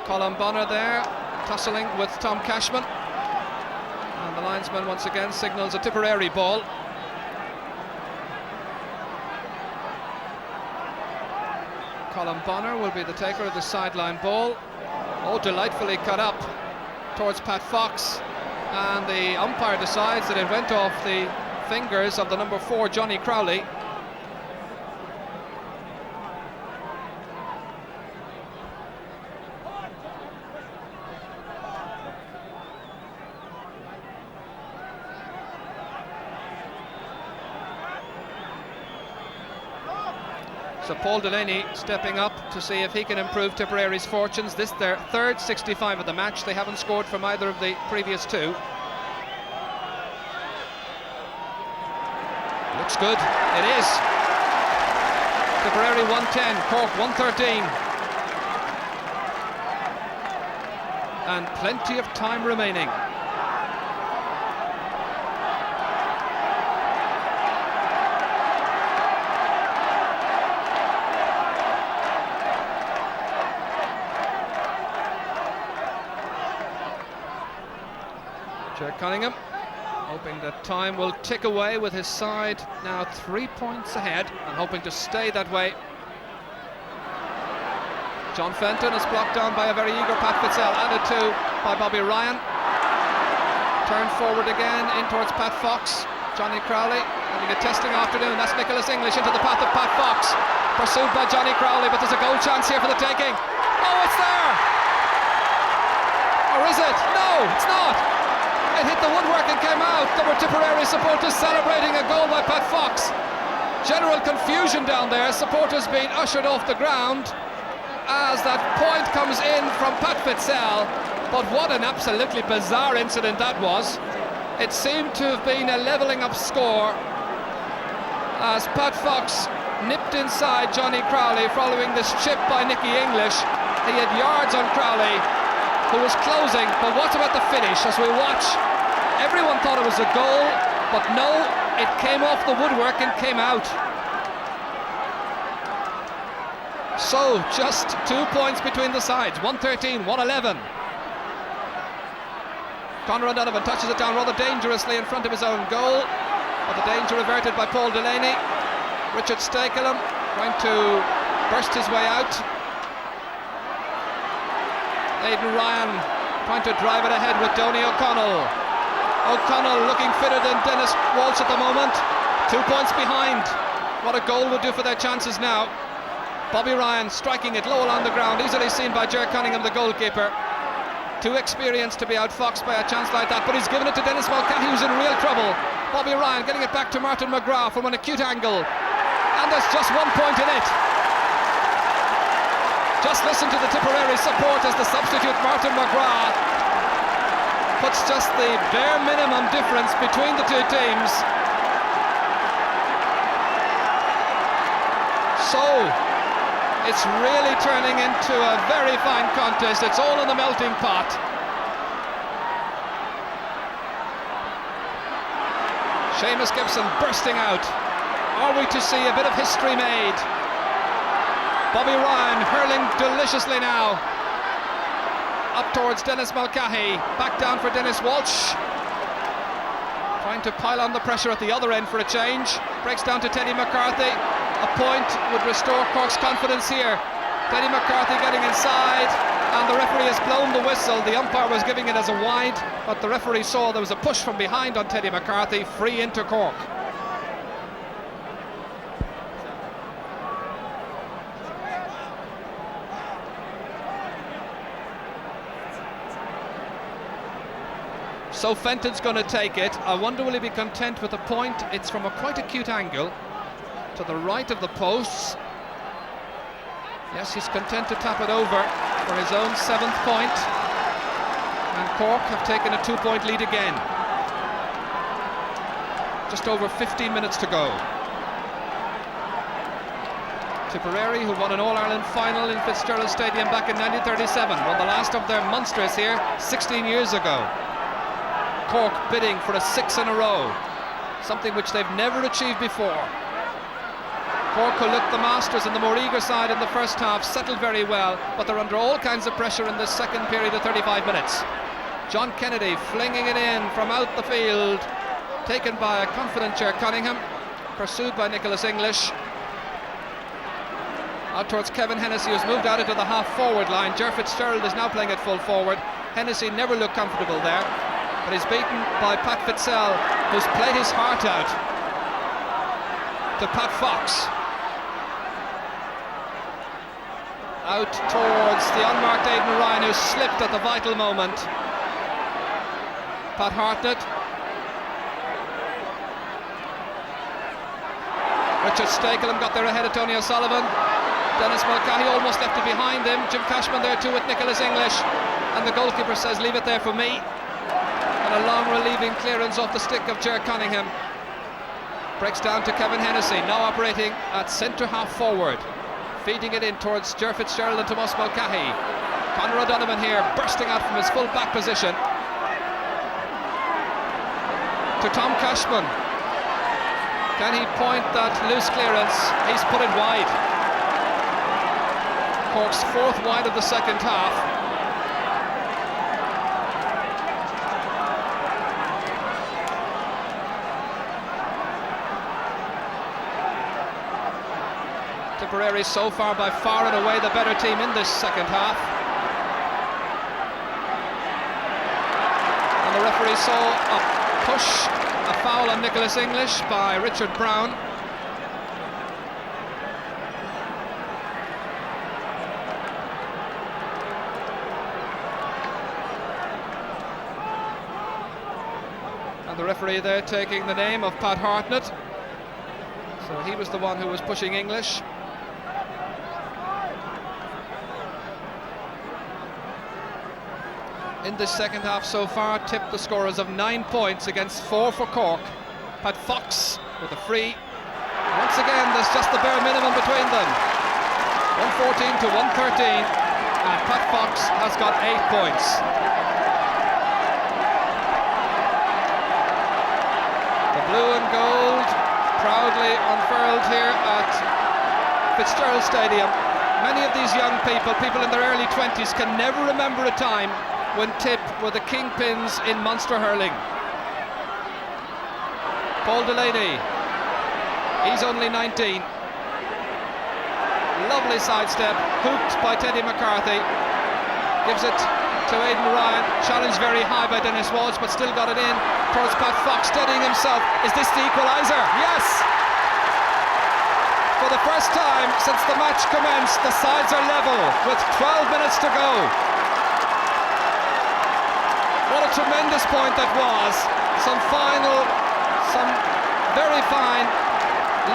S1: Colin Bonner there, tussling with Tom Cashman. And the linesman once again signals a Tipperary ball. Colin Bonner will be the taker of the sideline ball. Oh, delightfully cut up towards Pat Fox. And the umpire decides that it went off the fingers of the number 4, Johnny Crowley. So Paul Delaney stepping up to see if he can improve Tipperary's fortunes. This their third 65 of the match. They haven't scored from either of the previous two. Looks good. It is. Tipperary 110, Cork 113. And plenty of time remaining. Cunningham hoping that time will tick away with his side now 3 points ahead, and hoping to stay that way. John Fenton is blocked down by a very eager Pat Fitzell, added to by Bobby Ryan. Turn forward again in towards Pat Fox. Johnny Crowley having a testing afternoon. That's Nicholas English into the path of Pat Fox, pursued by Johnny Crowley, but there's a goal chance here for the taking. Oh, it's there! Or is it? No, it's not. It hit the woodwork and came out. There were Tipperary supporters celebrating a goal by Pat Fox. General confusion down there, supporters being ushered off the ground as that point comes in from Pat Fitzell. But what an absolutely bizarre incident that was. It seemed to have been a levelling up score as Pat Fox nipped inside Johnny Crowley following this chip by Nicky English. He had yards on Crowley, who was closing, but what about the finish? As we watch, everyone thought it was a goal, but no, it came off the woodwork and came out. So just 2 points between the sides, 113, 111. Conrad Donovan touches it down rather dangerously in front of his own goal, but the danger averted by Paul Delaney. Richard Stekelum going to burst his way out. Aidan Ryan trying to drive it ahead with Donny O'Connell. O'Connell looking fitter than Dennis Walsh at the moment. 2 points behind. What a goal would do for their chances now. Bobby Ryan striking it low along the ground, easily seen by Ger Cunningham, the goalkeeper. Too experienced to be outfoxed by a chance like that, but he's given it to Dennis Mulcahy, who's in real trouble. Bobby Ryan getting it back to Martin McGrath from an acute angle. And there's just 1 point in it. Just listen to the Tipperary support as the substitute Martin McGrath puts just the bare minimum difference between the two teams. So it's really turning into a very fine contest. It's all in the melting pot. Seamus Gibson bursting out. Are we to see a bit of history made? Bobby Ryan hurling deliciously now. Up towards Dennis Mulcahy. Back down for Dennis Walsh. Trying to pile on the pressure at the other end for a change. Breaks down to Teddy McCarthy. A point would restore Cork's confidence here. Teddy McCarthy getting inside, and the referee has blown the whistle. The umpire was giving it as a wide, but the referee saw there was a push from behind on Teddy McCarthy. Free into Cork. So Fenton's going to take it. I wonder will he be content with the point? It's from a quite acute angle to the right of the posts. Yes, he's content to tap it over for his own 7th point. And Cork have taken a 2-point lead again. Just over 15 minutes to go. Tipperary, who won an All-Ireland final in Fitzgerald Stadium back in 1937, won the last of their Munsters here 16 years ago. Cork bidding for a 6 in a row, something which they've never achieved before. Cork, who looked the masters and the more eager side in the first half, settled very well, but they're under all kinds of pressure in this second period of 35 minutes. John Kennedy flinging it in from out the field, taken by a confident Ger Cunningham, pursued by Nicholas English. Out towards Kevin Hennessy, who's moved out into the half-forward line. Ger Fitzgerald is now playing at full forward. Hennessy never looked comfortable there, but he's beaten by Pat Fitzell, who's played his heart out to Pat Fox. Out towards the unmarked Aidan Ryan, who slipped at the vital moment. Pat Hartnett. Richard Stakelham got there ahead of Tony O'Sullivan. Dennis Mulcahy almost left it behind him. Jim Cashman there too with Nicholas English. And the goalkeeper says, leave it there for me. And a long relieving clearance off the stick of Ger Cunningham. Breaks down to Kevin Hennessy, now operating at centre half forward. Feeding it in towards Ger Fitzgerald and Tomas Mulcahy. Conor O'Donovan here, bursting out from his full back position. To Tom Cashman. Can he point that loose clearance? He's put it wide. Cork's 4th wide of the second half. Tipperary so far by far and away the better team in this second half. And the referee saw a push, a foul on Nicholas English by Richard Brown. And the referee there taking the name of Pat Hartnett. So he was the one who was pushing English. In this second half so far, tipped the scorers of 9 points against 4 for Cork. Pat Fox with a free. Once again, there's just the bare minimum between them. 114 to 113, and Pat Fox has got 8 points. The blue and gold proudly unfurled here at Fitzgerald Stadium. Many of these young people in their early 20s, can never remember a time when Tip were the kingpins in Munster hurling. Paul Delaney, he's only 19. Lovely sidestep, hooked by Teddy McCarthy. Gives it to Aidan Ryan, challenged very high by Dennis Walsh, but still got it in towards Pat Fox, steadying himself. Is this the equaliser? Yes! For the first time since the match commenced, the sides are level with 12 minutes to go. What a tremendous point that was. Some very fine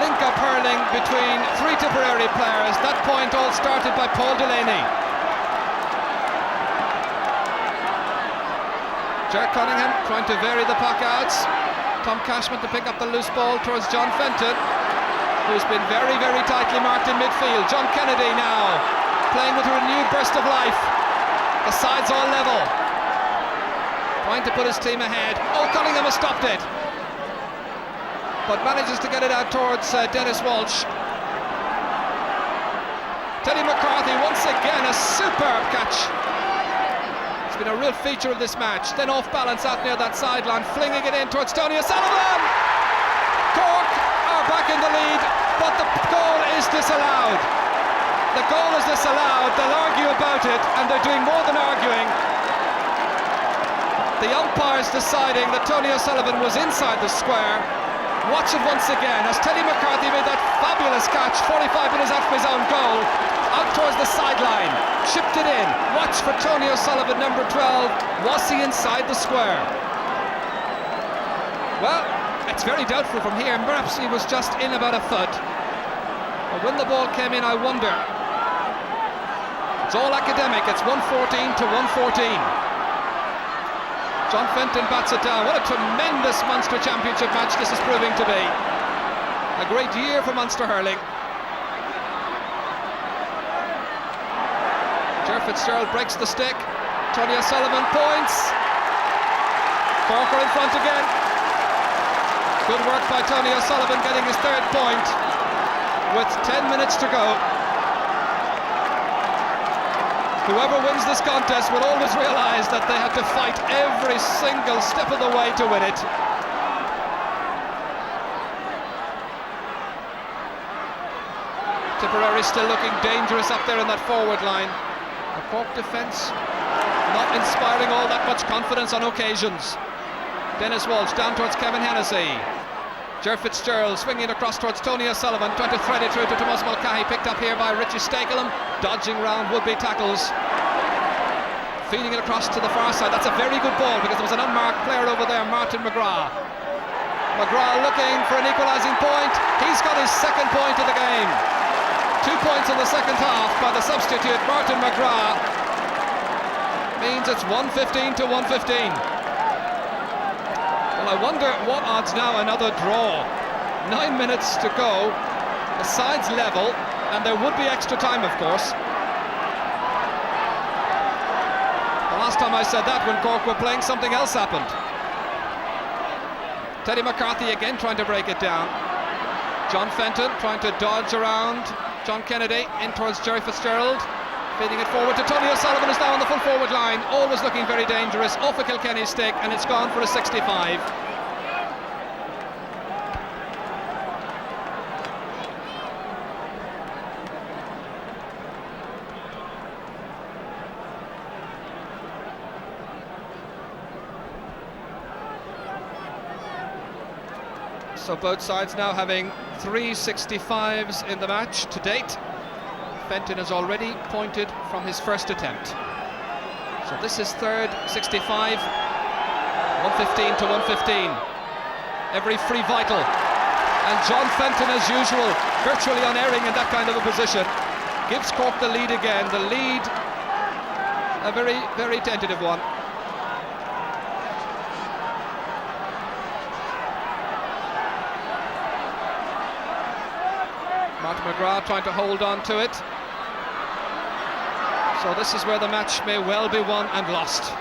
S1: link-up hurling between 3 Tipperary players. That point all started by Paul Delaney. Ger Cunningham trying to vary the pack outs. Tom Cashman to pick up the loose ball towards John Fenton, who's been very, very tightly marked in midfield. John Kennedy now playing with a renewed burst of life. The sides all level. Trying to put his team ahead. Oh, Cunningham has stopped it, but manages to get it out towards Dennis Walsh. Teddy McCarthy once again, a superb catch. It's been a real feature of this match. Then off balance out near that sideline, flinging it in towards Tony O'Sullivan. Cork are back in the lead, but the goal is disallowed. The goal is disallowed. They'll argue about it, and they're doing more than arguing. The umpires deciding that Tony O'Sullivan was inside the square. Watch it once again as Teddy McCarthy made that fabulous catch 45 minutes after his own goal, out towards the sideline, chipped it in. Watch for Tony O'Sullivan, number 12. Was he inside the square? Well, it's very doubtful from here. Perhaps he was just in about a foot. But when the ball came in, I wonder. It's all academic. It's 114 to 114. John Fenton bats it down. What a tremendous Munster Championship match this is proving to be. A great year for Munster hurling. Ger Fitzgerald breaks the stick. Tony O'Sullivan points. Cork are in front again. Good work by Tony O'Sullivan, getting his third point with 10 minutes to go. Whoever wins this contest will always realise that they had to fight every single step of the way to win it. Tipperary still looking dangerous up there in that forward line. The Cork defence not inspiring all that much confidence on occasions. Dennis Walsh down towards Kevin Hennessy. Ger Fitzgerald swinging across towards Tony O'Sullivan, trying to thread it through to Tomas Mulcahy, picked up here by Richie Stakelum, dodging round would-be tackles. Feeding it across to the far side. That's a very good ball because there was an unmarked player over there, Martin McGrath. McGrath looking for an equalising point. He's got his second point of the game. 2 points in the second half by the substitute, Martin McGrath. Means it's 115 to 115. Well, I wonder what odds now another draw. 9 minutes to go. The sides level, and there would be extra time, of course. The last time I said that, when Cork were playing, something else happened. Teddy McCarthy again trying to break it down. John Fenton trying to dodge around John Kennedy in towards Jerry Fitzgerald. Feeding it forward to Tony O'Sullivan, who's now on the full forward line. Always looking very dangerous. Off a Kilkenny stick, and it's gone for a 65. So both sides now having 3 65s in the match to date. Fenton has already pointed from his first attempt. So this is third 65, 115 to 115. Every free vital. And John Fenton, as usual, virtually unerring in that kind of a position, gives Cork the lead again. The lead, a very, very tentative one. Martin McGrath trying to hold on to it. So this is where the match may well be won and lost.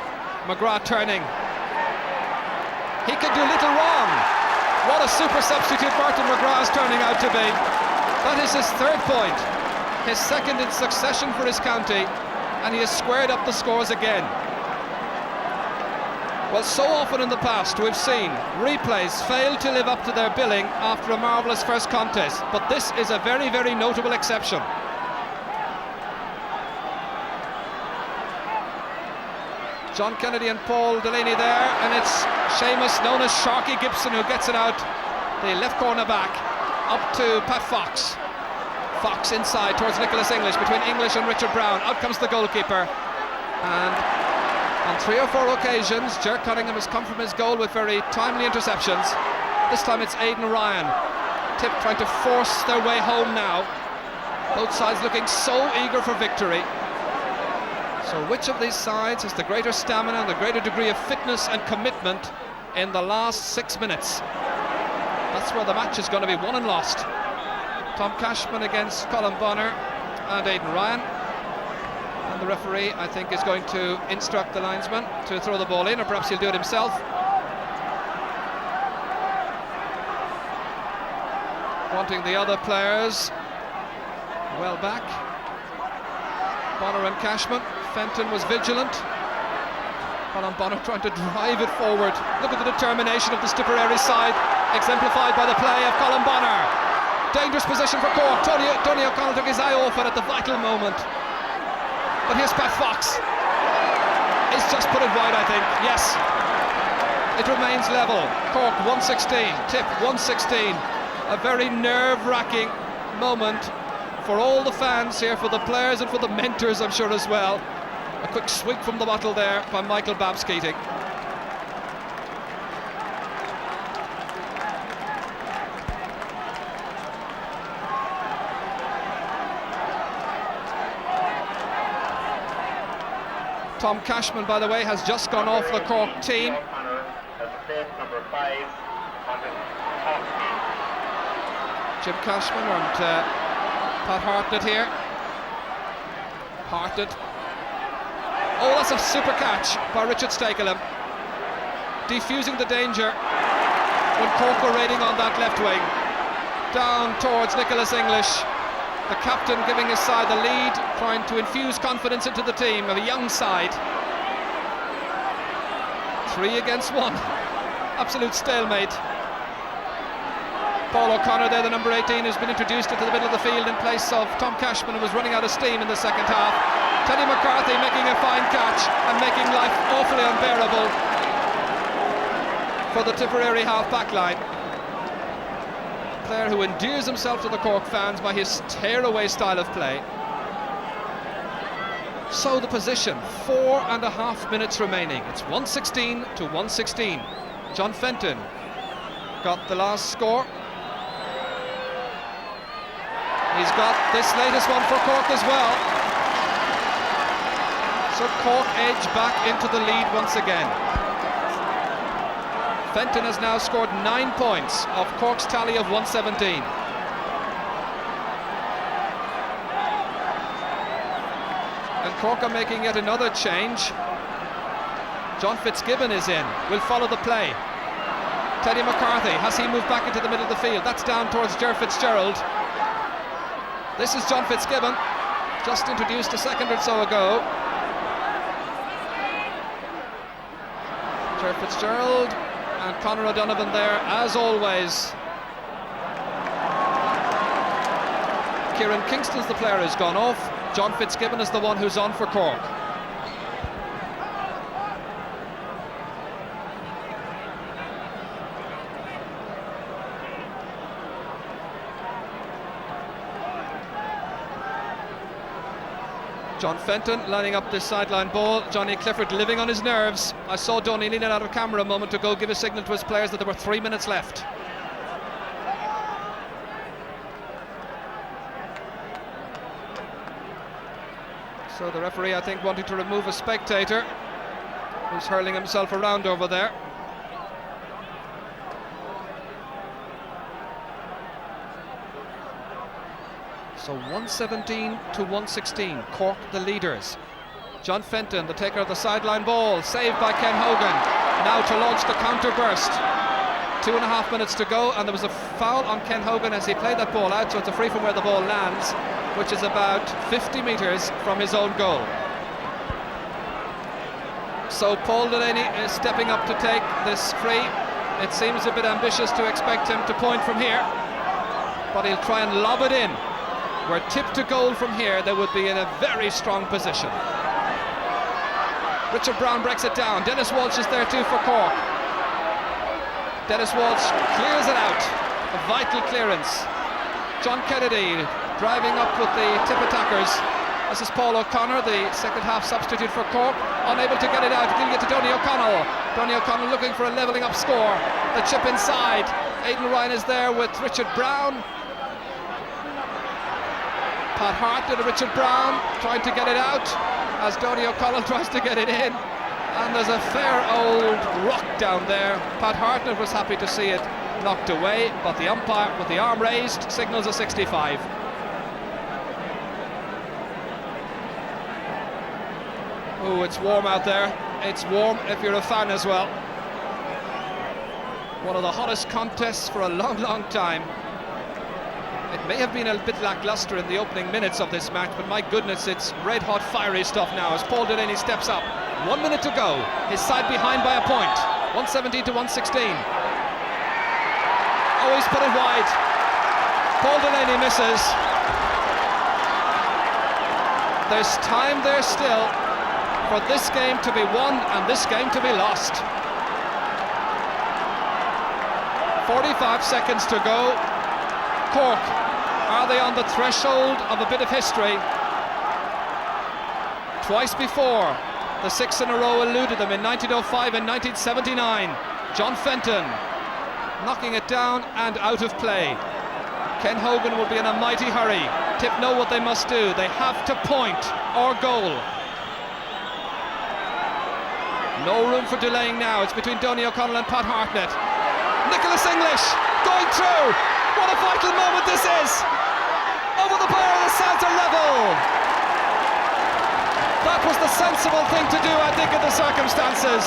S1: McGrath turning. He could do little wrong. What a super substitute Martin McGrath is turning out to be. That is his third point. His second in succession for his county. And he has squared up the scores again. Well, so often in the past we've seen replays fail to live up to their billing after a marvellous first contest, but this is a very, very notable exception. John Kennedy and Paul Delaney there, and it's Seamus, known as Sharky Gibson, who gets it out the left corner back up to Pat Fox. Fox inside towards Nicholas English, between English and Richard Brown. Out comes the goalkeeper, and on 3 or 4 occasions, Ger Cunningham has come from his goal with very timely interceptions. This time it's Aidan Ryan. Tip trying to force their way home now. Both sides looking so eager for victory. So which of these sides has the greater stamina and the greater degree of fitness and commitment in the last 6 minutes? That's where the match is going to be won and lost. Tom Cashman against Colin Bonner and Aidan Ryan. And the referee, I think, is going to instruct the linesman to throw the ball in, or perhaps he'll do it himself. Wanting the other players well back. Bonner and Cashman. Fenton was vigilant. Colin Bonner trying to drive it forward. Look at the determination of the Tipperary side, exemplified by the play of Colin Bonner. Dangerous position for Cork. Tony O'Connell took his eye off it at the vital moment. But here's Pat Fox. He's just put it wide, I think. Yes. It remains level. Cork 116, Tip 116. A very nerve-wracking moment for all the fans here, for the players and for the mentors, I'm sure, as well. A quick swig from the bottle there by Michael Babs-Keating. Tom Cashman, by the way, has just gone off the Cork team.
S2: Number 5,
S1: Jim Cashman and Pat Hartnett here. Hartnett. Oh, that's a super catch by Richard Stakelham, defusing the danger when Cork were raiding on that left wing. Down towards Nicholas English, the captain giving his side the lead, trying to infuse confidence into the team of a young side. 3 against 1, absolute stalemate. Paul O'Connor there, the number 18, who's been introduced into the middle of the field in place of Tom Cashman, who was running out of steam in the second half. Teddy McCarthy making a fine catch and making life awfully unbearable for the Tipperary half-back line. Player who endears himself to the Cork fans by his tear-away style of play. So the position, 4.5 minutes remaining. It's 116 to 116. John Fenton got the last score. He's got this latest one for Cork as well. So Cork edge back into the lead once again. Fenton has now scored 9 points off Cork's tally of 117. And Cork are making yet another change. John Fitzgibbon is in, will follow the play. Teddy McCarthy, has he moved back into the middle of the field? That's down towards Ger Fitzgerald. This is John Fitzgibbon, just introduced a second or so ago. Ger Fitzgerald and Conor O'Donovan there, as always. Kieran Kingston's the player who's gone off. John Fitzgibbon is the one who's on for Cork. John Fenton lining up this sideline ball. Johnny Clifford living on his nerves. I saw Donny leaning out of camera a moment ago give a signal to his players that there were 3 minutes left. So the referee, I think, wanting to remove a spectator who's hurling himself around over there. So 117 to 116, Cork the leaders. John Fenton, the taker of the sideline ball, saved by Ken Hogan. Now to launch the counter burst. 2.5 minutes to go, and there was a foul on Ken Hogan as he played that ball out, so it's a free from where the ball lands, which is about 50 metres from his own goal. So Paul Delaney is stepping up to take this free. It seems a bit ambitious to expect him to point from here, but he'll try and lob it in. Were tipped to goal from here, they would be in a very strong position. Richard Brown breaks it down. Dennis Walsh is there too for Cork. Dennis Walsh clears it out. A vital clearance. John Kennedy driving up with the tip attackers. This is Paul O'Connor, the second half substitute for Cork. Unable to get it out, giving it to Donny O'Connell. Donny O'Connell looking for a levelling up score. The chip inside. Aidan Ryan is there with Richard Brown. Pat Hartnett and Richard Brown trying to get it out as Donny O'Connell tries to get it in, and there's a fair old rock down there. Pat Hartnett was happy to see it knocked away, but the umpire with the arm raised signals a 65. Oh, it's warm out there. It's warm if you're a fan as well. One of the hottest contests for a long time. It may have been a bit lacklustre in the opening minutes of this match, but my goodness, it's red hot fiery stuff now as Paul Delaney steps up. 1 minute to go, his side behind by a point. 117 to 116. Oh, he's put it wide. Paul Delaney misses. There's time there still for this game to be won and this game to be lost. 45 seconds to go. Cork, are they on the threshold of a bit of history? Twice before, the 6 in a row eluded them in 1905 and 1979. John Fenton knocking it down and out of play. Ken Hogan will be in a mighty hurry. Tip know what they must do. They have to point or goal. No room for delaying now. It's between Donny O'Connell and Pat Hartnett. Nicholas English going through. What a vital moment this is. Over the bar, the sides are level. That was the sensible thing to do, I think, in the circumstances.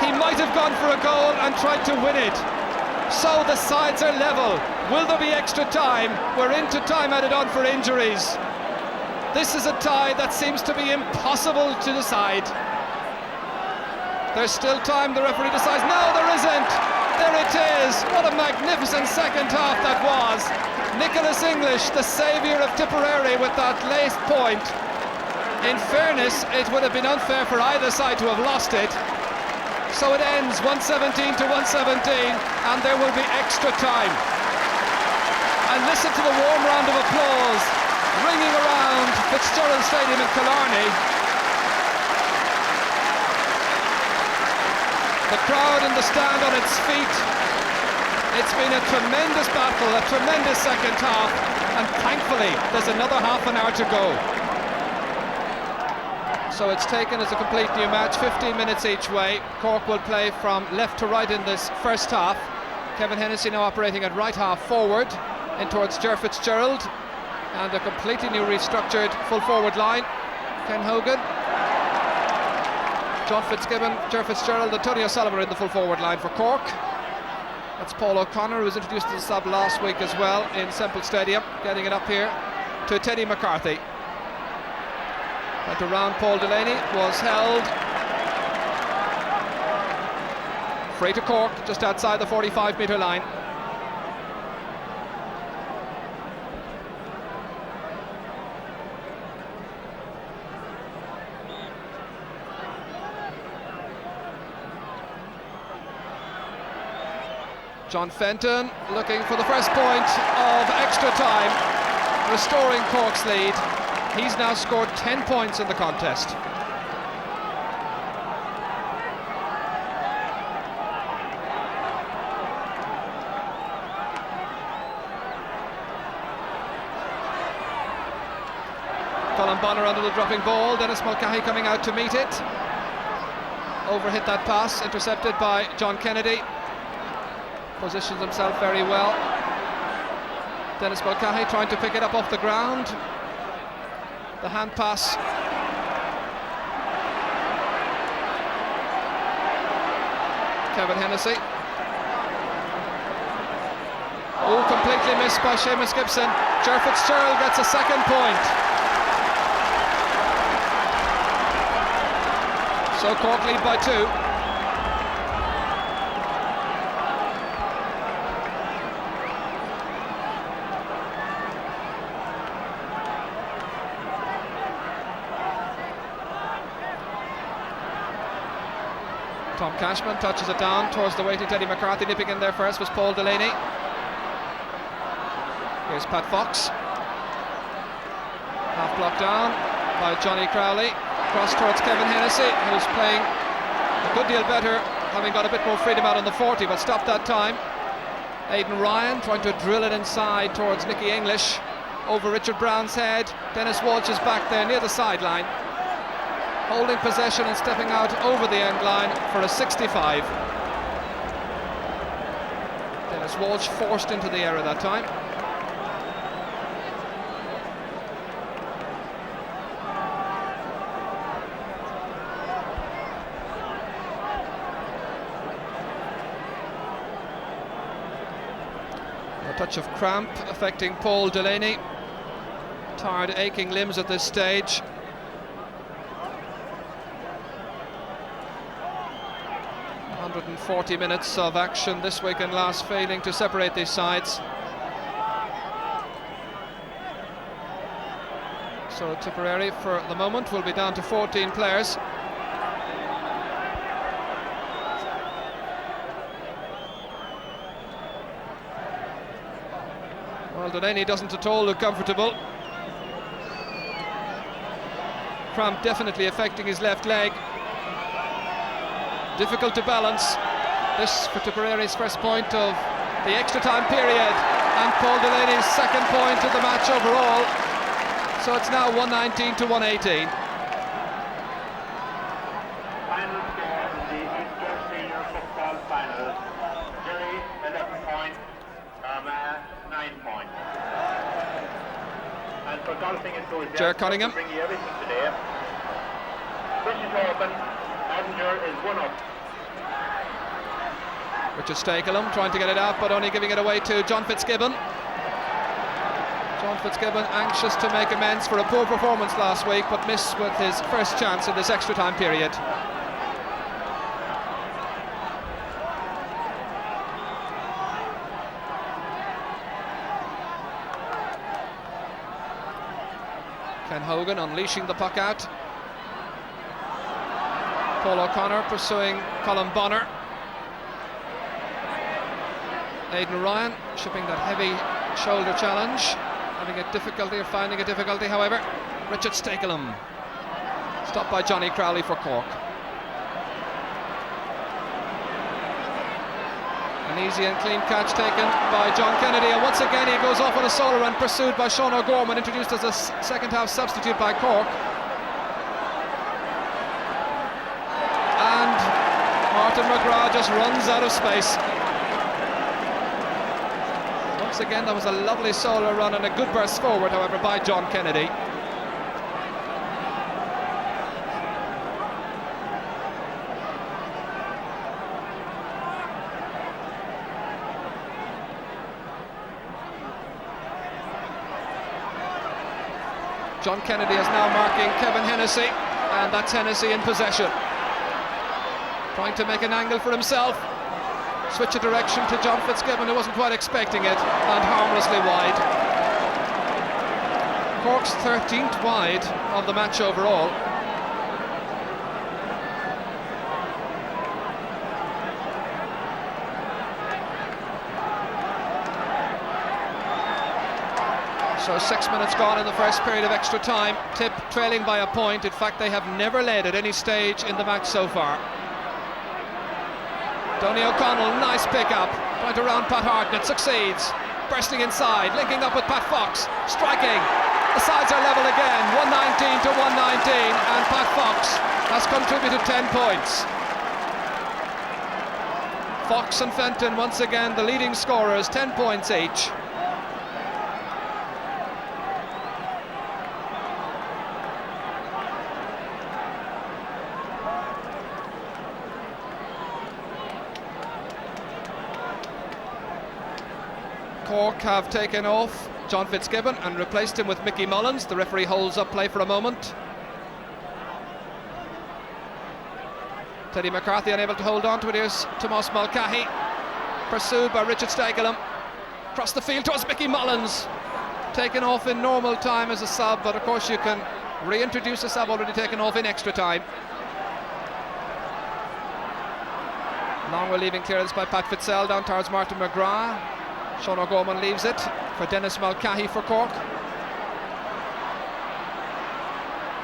S1: He might have gone for a goal and tried to win it. So the sides are level. Will there be extra time? We're into time added on for injuries. This is a tie that seems to be impossible to decide. There's still time, the referee decides. No, there isn't. There it is. What a magnificent second half that was. Nicholas English, the saviour of Tipperary, with that late point. In fairness, it would have been unfair for either side to have lost it. So it ends 117 to 117, and there will be extra time. And listen to the warm round of applause ringing around Fitzgerald Stadium in Killarney. The crowd in the stand on its feet. It's been a tremendous battle, a tremendous second half, and thankfully there's another half an hour to go. So it's taken as a complete new match, 15 minutes each way. Cork will play from left to right in this first half. Kevin Hennessy now operating at right half forward in towards Ger Fitzgerald, and a completely new restructured full forward line. Ken Hogan, John Fitzgibbon, Ger Fitzgerald and Tony O'Sullivan in the full forward line for Cork. That's Paul O'Connor, who was introduced to the sub last week as well in Semple Stadium, getting it up here to Teddy McCarthy. And around Paul Delaney was held free to Cork, just outside the 45-metre line. John Fenton looking for the first point of extra time, restoring Cork's lead. He's now scored 10 points in the contest. Colin Bonner under the dropping ball. Dennis Mulcahy coming out to meet it. Overhit that pass, intercepted by John Kennedy. Positions himself very well. Dennis Mulcahy trying to pick it up off the ground. The hand pass. Kevin Hennessy. Oh, completely missed by Seamus Gibson. Ger Fitzgerald gets a second point. So Cork lead by 2. Tom Cashman touches it down towards the waiting Teddy McCarthy. Nipping in there first was Paul Delaney. Here's Pat Fox. Half blocked down by Johnny Crowley. Cross towards Kevin Hennessy, who's playing a good deal better, having got a bit more freedom out on the 40, but stopped that time. Aidan Ryan trying to drill it inside towards Nicky English. Over Richard Brown's head. Dennis Walsh is back there near the sideline, holding possession and stepping out over the end line for a 65. Dennis Walsh forced into the error that time. A touch of cramp affecting Paul Delaney. Tired, aching limbs at this stage. .140 minutes of action this week and last, failing to separate these sides. So Tipperary for the moment will be down to 14 players. Well, Delaney doesn't at all look comfortable. Cramp definitely affecting his left leg. Difficult to balance. This for Tipperary's first point of the extra time period, and Paul Delaney's second point of the match overall. So it's now 119 to 118.
S2: Final score for golfing enthusiasts.
S1: Ger Cunningham.
S2: Bring you everything today. Pitch is open. Messenger is 1 up.
S1: Richard Stakelum trying to get it out, but only giving it away to John Fitzgibbon. John Fitzgibbon anxious to make amends for a poor performance last week, but missed with his first chance in this extra time period. Ken Hogan unleashing the puck out. Paul O'Connor pursuing Colin Bonner. Aidan Ryan shipping that heavy shoulder challenge, having a difficulty or finding a difficulty, however. Richard Stakelum stopped by Johnny Crowley for Cork. An easy and clean catch taken by John Kennedy, and once again he goes off on a solo run, pursued by Sean O'Gorman, introduced as a second half substitute by Cork. And Martin McGrath just runs out of space. Once again, that was a lovely solo run and a good burst forward, however, by John Kennedy. John Kennedy is now marking Kevin Hennessy, and that's Hennessy in possession. Trying to make an angle for himself. Switch of direction to John Fitzgibbon, who wasn't quite expecting it, and harmlessly wide. Cork's 13th wide of the match overall. So 6 minutes gone in the first period of extra time. Tip trailing by a point. In fact, they have never led at any stage in the match so far. Donny O'Connell, nice pick-up. Trying to round Pat Hartnett, succeeds. Bursting inside, linking up with Pat Fox. Striking. The sides are level again. 119 to 119, and Pat Fox has contributed 10 points. Fox and Fenton once again the leading scorers, 10 points each. Cork have taken off John Fitzgibbon and replaced him with Mickey Mullins. The referee holds up play for a moment. Teddy McCarthy unable to hold on to it. Here's Tomas Mulcahy, pursued by Richard Stakelum. Across the field towards Mickey Mullins. Taken off in normal time as a sub, but of course you can reintroduce a sub already taken off in extra time. Long relieving clearance by Pat Fitzell down towards Martin McGrath. Sean O'Gorman leaves it for Dennis Mulcahy for Cork.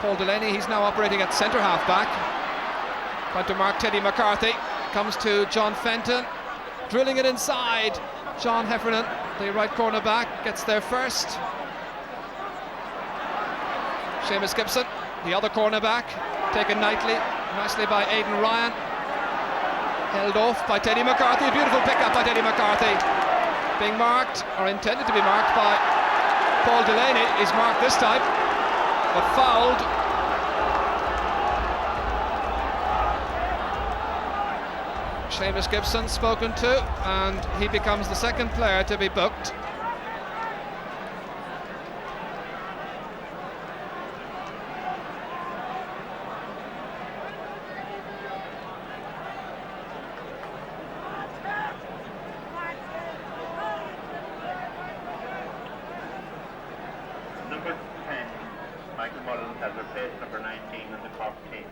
S1: Paul Delaney, he's now operating at centre half back. Trying to mark Teddy McCarthy. Comes to John Fenton. Drilling it inside. John Heffernan, the right corner back, gets there first. Seamus Gibson, the other corner back, taken nicely by Aidan Ryan. Held off by Teddy McCarthy. A beautiful pick-up by Teddy McCarthy. Being marked, or intended to be marked, by Paul Delaney. He's marked this time, but fouled. Seamus Gibson spoken to, and he becomes the second player to be booked.
S2: Has replaced number 19 on the Cork team.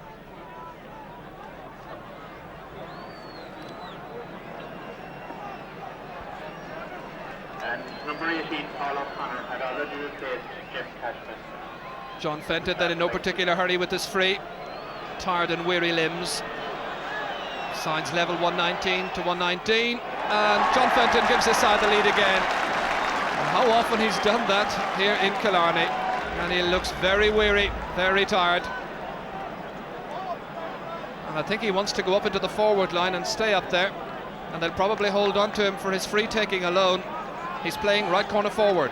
S2: And number 18, Paul O'Connor, had already replaced Jeff Cashman.
S1: John Fenton then in no particular hurry with this free. Tired and weary limbs. Signs level 119 to 119. And John Fenton gives his side the lead again. And how often he's done that here in Killarney. And he looks very weary, very tired. And I think he wants to go up into the forward line and stay up there. And they'll probably hold on to him for his free taking alone. He's playing right corner forward.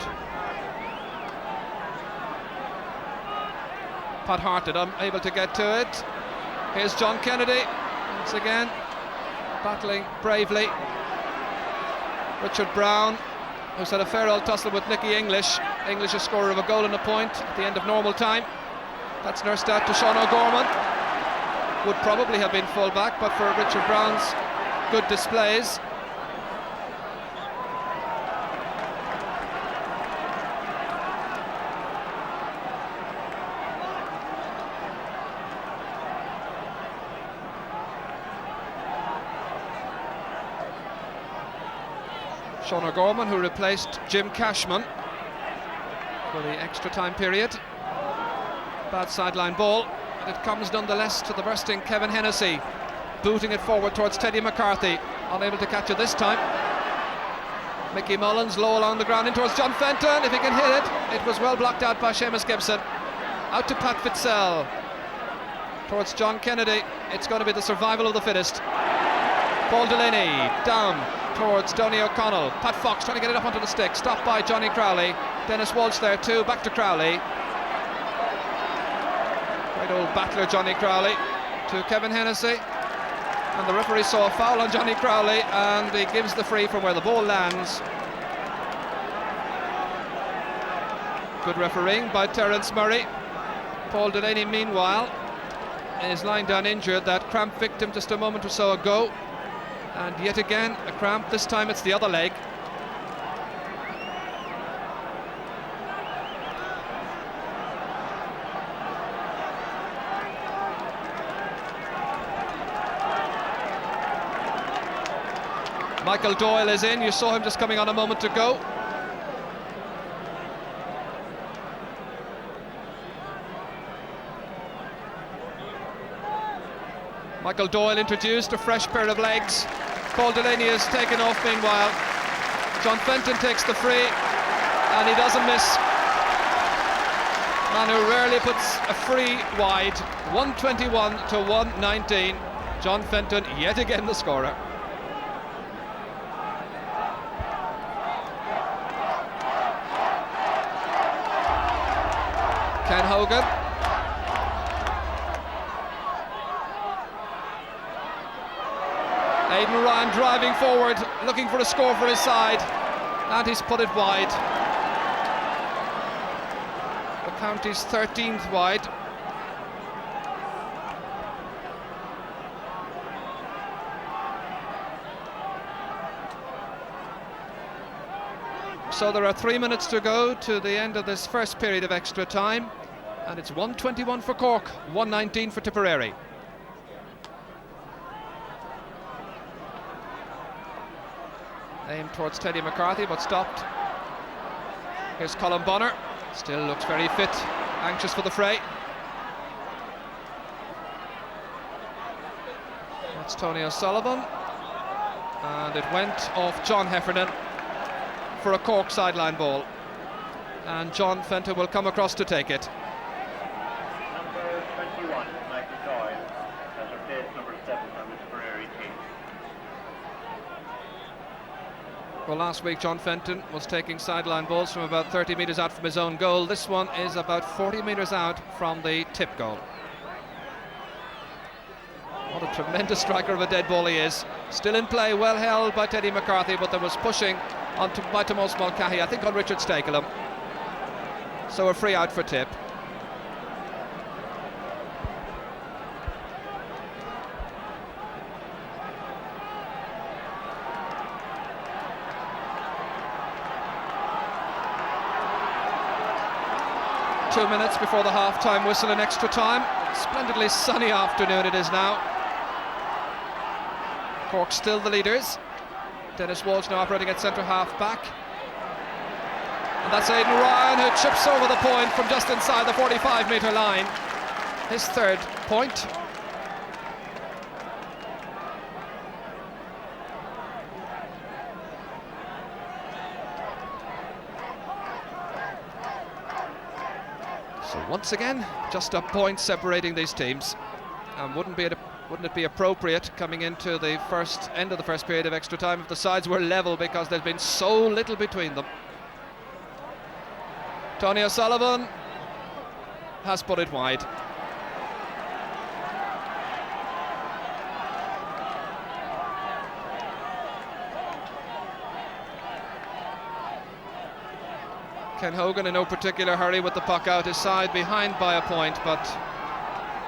S1: Pat Harted unable to get to it. Here's John Kennedy once again battling bravely. Richard Brown, who's had a fair old tussle with Nicky English. English a scorer of a goal and a point at the end of normal time. That's nursed out to Sean O'Gorman. Would probably have been full back but for Richard Brown's good displays. Sean O'Gorman, who replaced Jim Cashman for the extra time period. Bad sideline ball, and it comes nonetheless to the bursting Kevin Hennessy, booting it forward towards Teddy McCarthy, unable to catch it this time. Mickey Mullins low along the ground in towards John Fenton. If he can hit it, it was well blocked out by Seamus Gibson. Out to Pat Fitzell towards John Kennedy. It's going to be the survival of the fittest. Paul Delaney down towards Donny O'Connell. Pat Fox trying to get it up onto the stick, stopped by Johnny Crowley. Dennis Walsh there too, back to Crowley. Great old battler Johnny Crowley to Kevin Hennessy, and the referee saw a foul on Johnny Crowley and he gives the free from where the ball lands. Good refereeing by Terence Murray. Paul Delaney meanwhile is lying down injured, that cramp victim just a moment or so ago. And yet again a cramp, this time it's the other leg. Michael Doyle is in, you saw him just coming on a moment ago. Michael Doyle introduced, a fresh pair of legs. Paul Delaney is taken off meanwhile. John Fenton takes the free and he doesn't miss. Man who rarely puts a free wide. 121 to 119. John Fenton yet again the scorer. Ken Hogan. Aidan Ryan driving forward, looking for a score for his side, and he's put it wide. The county's 13th wide. So there are 3 minutes to go to the end of this first period of extra time, and it's 121 for Cork, 119 for Tipperary. Aimed towards Teddy McCarthy but stopped. Here's Colin Bonner, still looks very fit, anxious for the fray. That's Tony O'Sullivan, and it went off John Heffernan for a Cork sideline ball, and John Fenton will come across to take it.
S2: Number 21, Michael Doyle, has replaced number 7 on the Tipperary team.
S1: Well, last week John Fenton was taking sideline balls from about 30 metres out from his own goal. This one is about 40 metres out from the tip goal. What a tremendous striker of a dead ball he is. Still in play, well held by Teddy McCarthy, but there was pushing by Tomás Mulcahy, I think on Richard Stakelum. So a free out for Tip. Two minutes before the half-time whistle in extra time. Splendidly sunny afternoon it is now. Cork still the leaders. Dennis Walsh now operating at centre half back. And that's Aidan Ryan who chips over the point from just inside the 45-metre line. His third point. So once again, just a point separating these teams. And wouldn't it be appropriate coming into the end of the first period of extra time if the sides were level, because there's been so little between them. Tony O'Sullivan has put it wide. Ken Hogan in no particular hurry with the puck out his side, behind by a point, but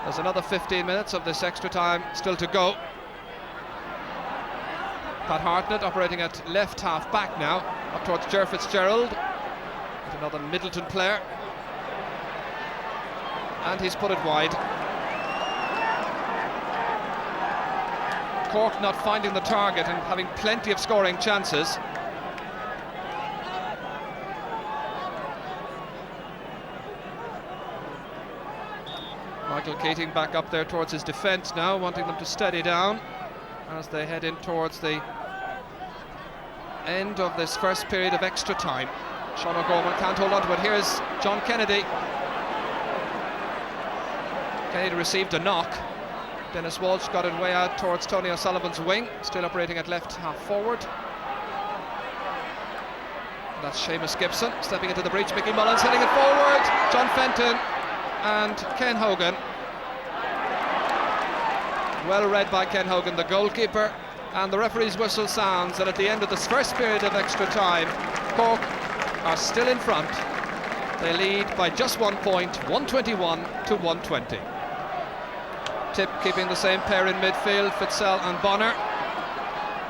S1: there's another 15 minutes of this extra time still to go. Pat Hartnett operating at left half back now, up towards Ger Fitzgerald, with another Middleton player, and he's put it wide. Cork not finding the target and having plenty of scoring chances. Michael Keating back up there towards his defence now, wanting them to steady down as they head in towards the end of this first period of extra time. Sean O'Gorman can't hold on to it. Here's John Kennedy. Kennedy received a knock. Dennis Walsh got it way out towards Tony O'Sullivan's wing, still operating at left half forward. That's Seamus Gibson stepping into the breach. Mickey Mullins heading it forward. John Fenton and Ken Hogan. Well read by Ken Hogan, the goalkeeper, and the referee's whistle sounds, and at the end of this first period of extra time, Cork are still in front. They lead by just 1 point, 121 to 120. Tip keeping the same pair in midfield, Fitzell and Bonner,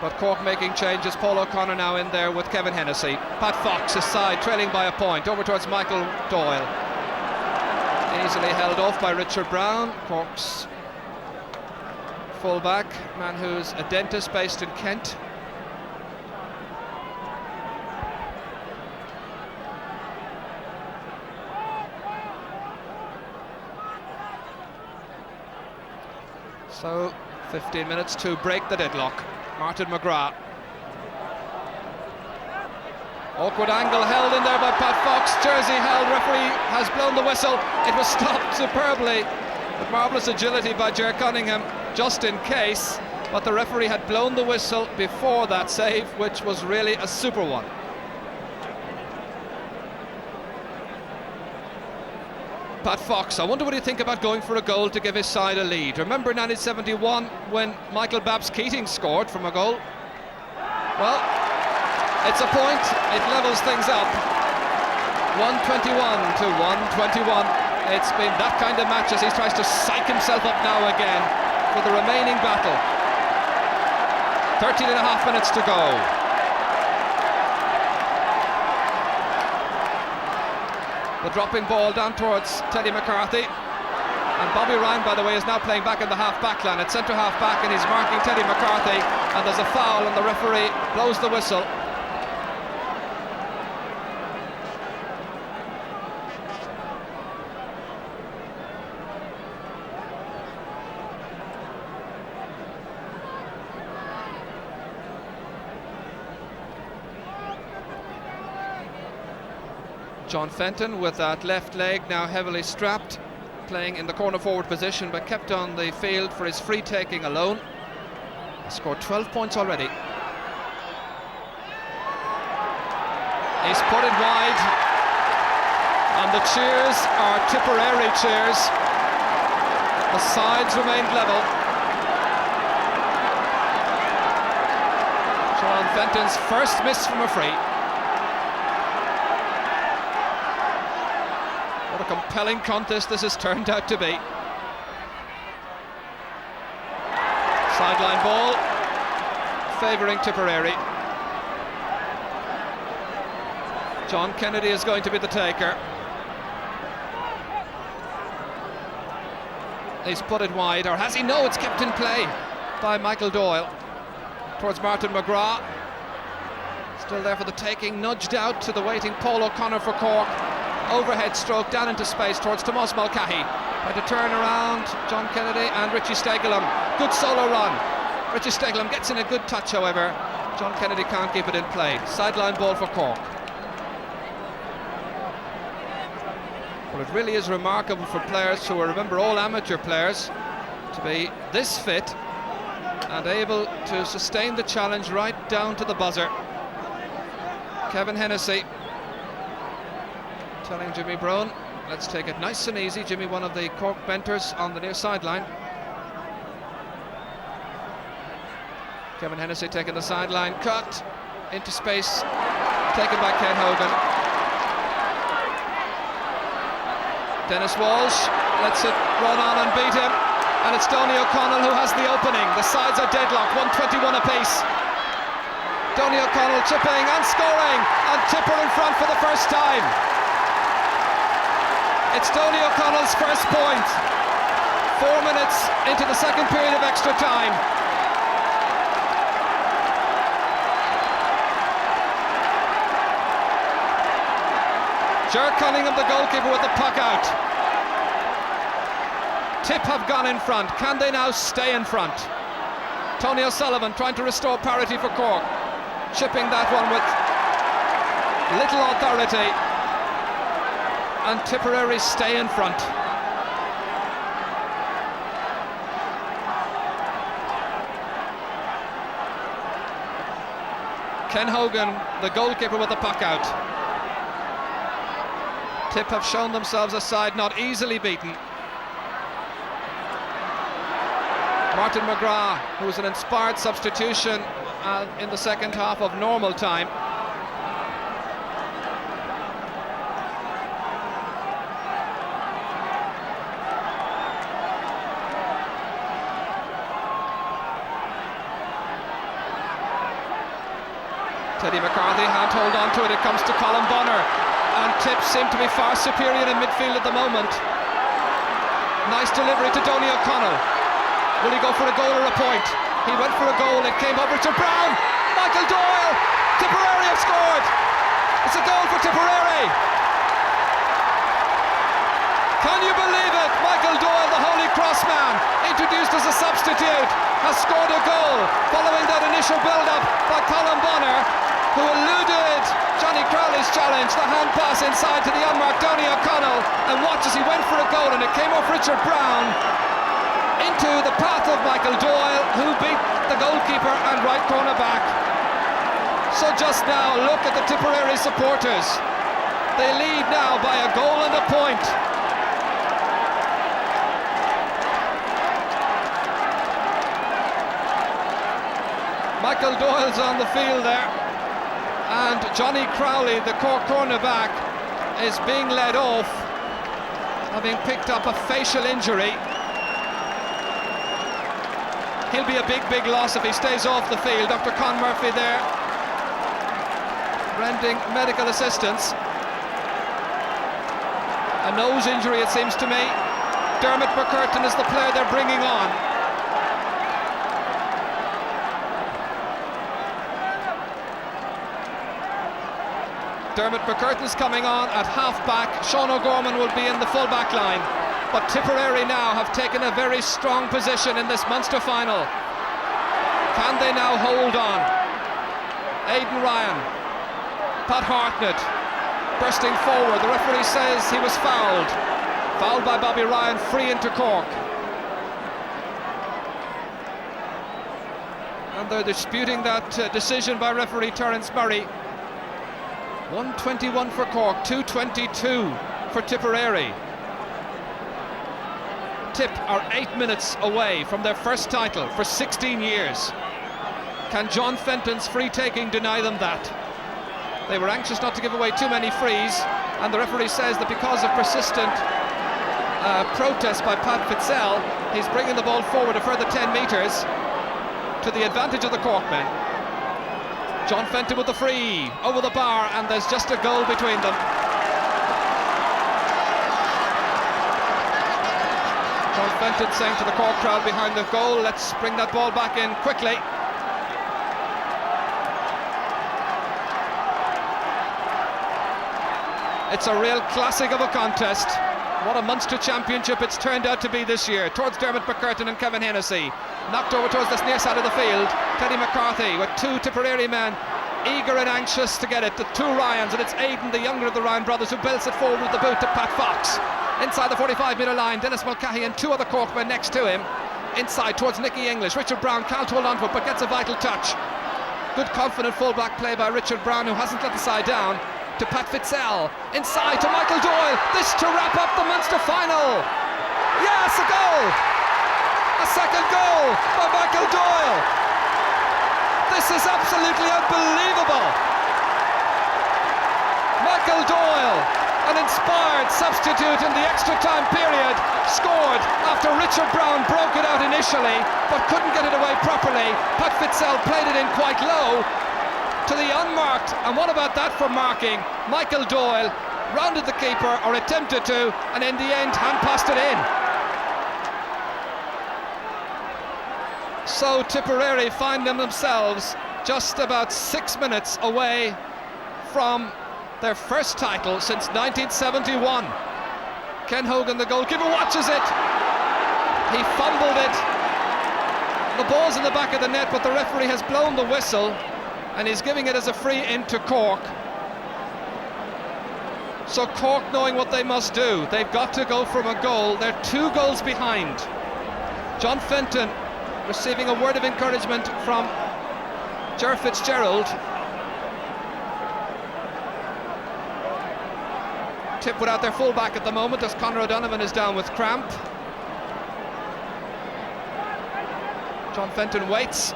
S1: but Cork making changes. Paul O'Connor now in there with Kevin Hennessy. Pat Fox his side, trailing by a point, over towards Michael Doyle. Easily held off by Richard Brown, Cork's full-back, man who's a dentist based in Kent. So 15 minutes to break the deadlock. Martin McGrath. Awkward angle held in there by Pat Fox. Jersey held. Referee has blown the whistle. It was stopped superbly with marvellous agility by Ger Cunningham, just in case. But the referee had blown the whistle before that save, which was really a super one. Pat Fox, I wonder what you think about going for a goal to give his side a lead. Remember 1971 when Michael Babs Keating scored from a goal? Well, it's a point, it levels things up. 121 to 121. It's been that kind of match as he tries to psych himself up now again for the remaining battle. 13 and a half minutes to go. The dropping ball down towards Teddy McCarthy. And Bobby Ryan, by the way, is now playing back in the half-back line at centre half-back, and he's marking Teddy McCarthy, and there's a foul and the referee blows the whistle. John Fenton with that left leg now heavily strapped, playing in the corner forward position, but kept on the field for his free taking alone. He scored 12 points already. He's put it wide, and the cheers are Tipperary cheers. The sides remained level. John Fenton's first miss from a free. What a compelling contest this has turned out to be. Sideline ball favouring Tipperary. John Kennedy is going to be the taker. He's put it wide, or has he? No, it's kept in play by Michael Doyle towards Martin McGrath. Still there for the taking, nudged out to the waiting Paul O'Connor for Cork. Overhead stroke down into space towards Tomas Mulcahy. Tried to turn around John Kennedy and Richie Stegelum. Good solo run. Richie Stegelum gets in a good touch, however. John Kennedy can't keep it in play. Sideline ball for Cork. Well, it really is remarkable for players who are, remember, all amateur players, to be this fit and able to sustain the challenge right down to the buzzer. Kevin Hennessy telling Jimmy Brown Let's take it nice and easy. Jimmy, one of the Cork benters on the near sideline. Kevin Hennessy taking the sideline cut into space, taken by Ken Hogan. Dennis Walsh lets it run on and beat him, and it's Donny O'Connell who has the opening. The sides are deadlocked, 121 apiece. Donny O'Connell chipping and scoring, and Tipper in front for the first time. It's Donny O'Connell's first point. 4 minutes into the second period of extra time. Ger Cunningham, the goalkeeper, with the puck out. Tip have gone in front. Can they now stay in front? Tony O'Sullivan trying to restore parity for Cork. Chipping that one with little authority. And Tipperary stay in front. Ken Hogan, the goalkeeper, with the puck out. Tip have shown themselves a side not easily beaten. Martin McGrath, who was an inspired substitution in the second half of normal time. Teddy McCarthy can't hold on to it. It comes to Colin Bonner, and Tip seem to be far superior in midfield at the moment. Nice delivery to Donny O'Connell. Will he go for a goal or a point? He went for a goal. It came over to Brown. Michael Doyle. Tipperary have scored. It's a goal for Tipperary. Can you believe it? Michael Doyle, the Holy Cross man, introduced as a substitute, has scored a goal following that initial build-up by Colin Bonner, who eluded Johnny Crowley's challenge, the hand pass inside to the unmarked Donny O'Connell, and watch as he went for a goal, and it came off Richard Brown into the path of Michael Doyle, who beat the goalkeeper and right corner back. So just now, look at the Tipperary supporters. They lead now by a goal and a point. Michael Doyle's on the field there, and Johnny Crowley, the Cork cornerback, is being led off, having picked up a facial injury. He'll be a big loss if he stays off the field. Dr. Con Murphy there rendering medical assistance. A nose injury, it seems to me. Dermot McCurtain is the player they're bringing on. Dermot McCurtain's coming on at half-back. Sean O'Gorman will be in the full-back line. But Tipperary now have taken a very strong position in this Munster final. Can they now hold on? Aidan Ryan, Pat Hartnett bursting forward. The referee says he was fouled. Fouled by Bobby Ryan, free into Cork. And they're disputing that decision by referee Terence Murray. 121 for Cork, 222 for Tipperary. Tip are 8 minutes away from their first title for 16 years. Can John Fenton's free taking deny them that? They were anxious not to give away too many frees, and the referee says that because of persistent protest by Pat Fitzell, he's bringing the ball forward a further 10 metres to the advantage of the Cork men. John Fenton with the free, over the bar, and there's just a goal between them. John Fenton saying to the Cork crowd behind the goal, let's bring that ball back in quickly. It's a real classic of a contest. What a Munster championship it's turned out to be this year. Towards Dermot McCurtain and Kevin Hennessy. Knocked over towards the near side of the field. Teddy McCarthy with two Tipperary men eager and anxious to get it. The two Ryans, and it's Aidan, the younger of the Ryan brothers, who belts it forward with the boot to Pat Fox. Inside the 45-metre line, Dennis Mulcahy and two other Cork men next to him. Inside towards Nicky English. Richard Brown can't hold on to it, but gets a vital touch. Good confident full-back play by Richard Brown, who hasn't let the side down. to Pat Fitzell, inside to Michael Doyle, this to wrap up the Munster final. Yes, a goal! A second goal by Michael Doyle. This is absolutely unbelievable. Michael Doyle, an inspired substitute in the extra time period, scored after Richard Brown broke it out initially but couldn't get it away properly. Pat Fitzell played it in quite low to the unmarked, and what about that for marking? Michael Doyle rounded the keeper, or attempted to, and in the end hand-passed it in. So Tipperary find themselves just about 6 minutes away from their first title since 1971. Ken Hogan, the goalkeeper, watches it. He fumbled it. The ball's in the back of the net, but the referee has blown the whistle and he's giving it as a free into Cork. So Cork, knowing what they must do, they've got to go from a goal. They're 2 goals behind. John Fenton receiving a word of encouragement from Ger Fitzgerald. Tip without their fullback at the moment as Conor O'Donovan is down with cramp. John Fenton waits.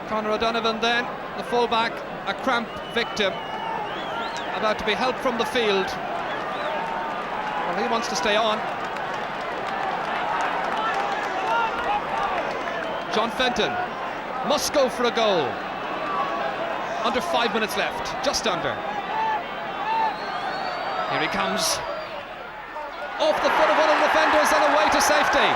S1: Conor O'Donovan then, the fullback, a cramp victim, about to be helped from the field. Well, he wants to stay on. John Fenton must go for a goal. Under 5 minutes left, just under. Here he comes. Off the foot of one of the defenders and away to safety.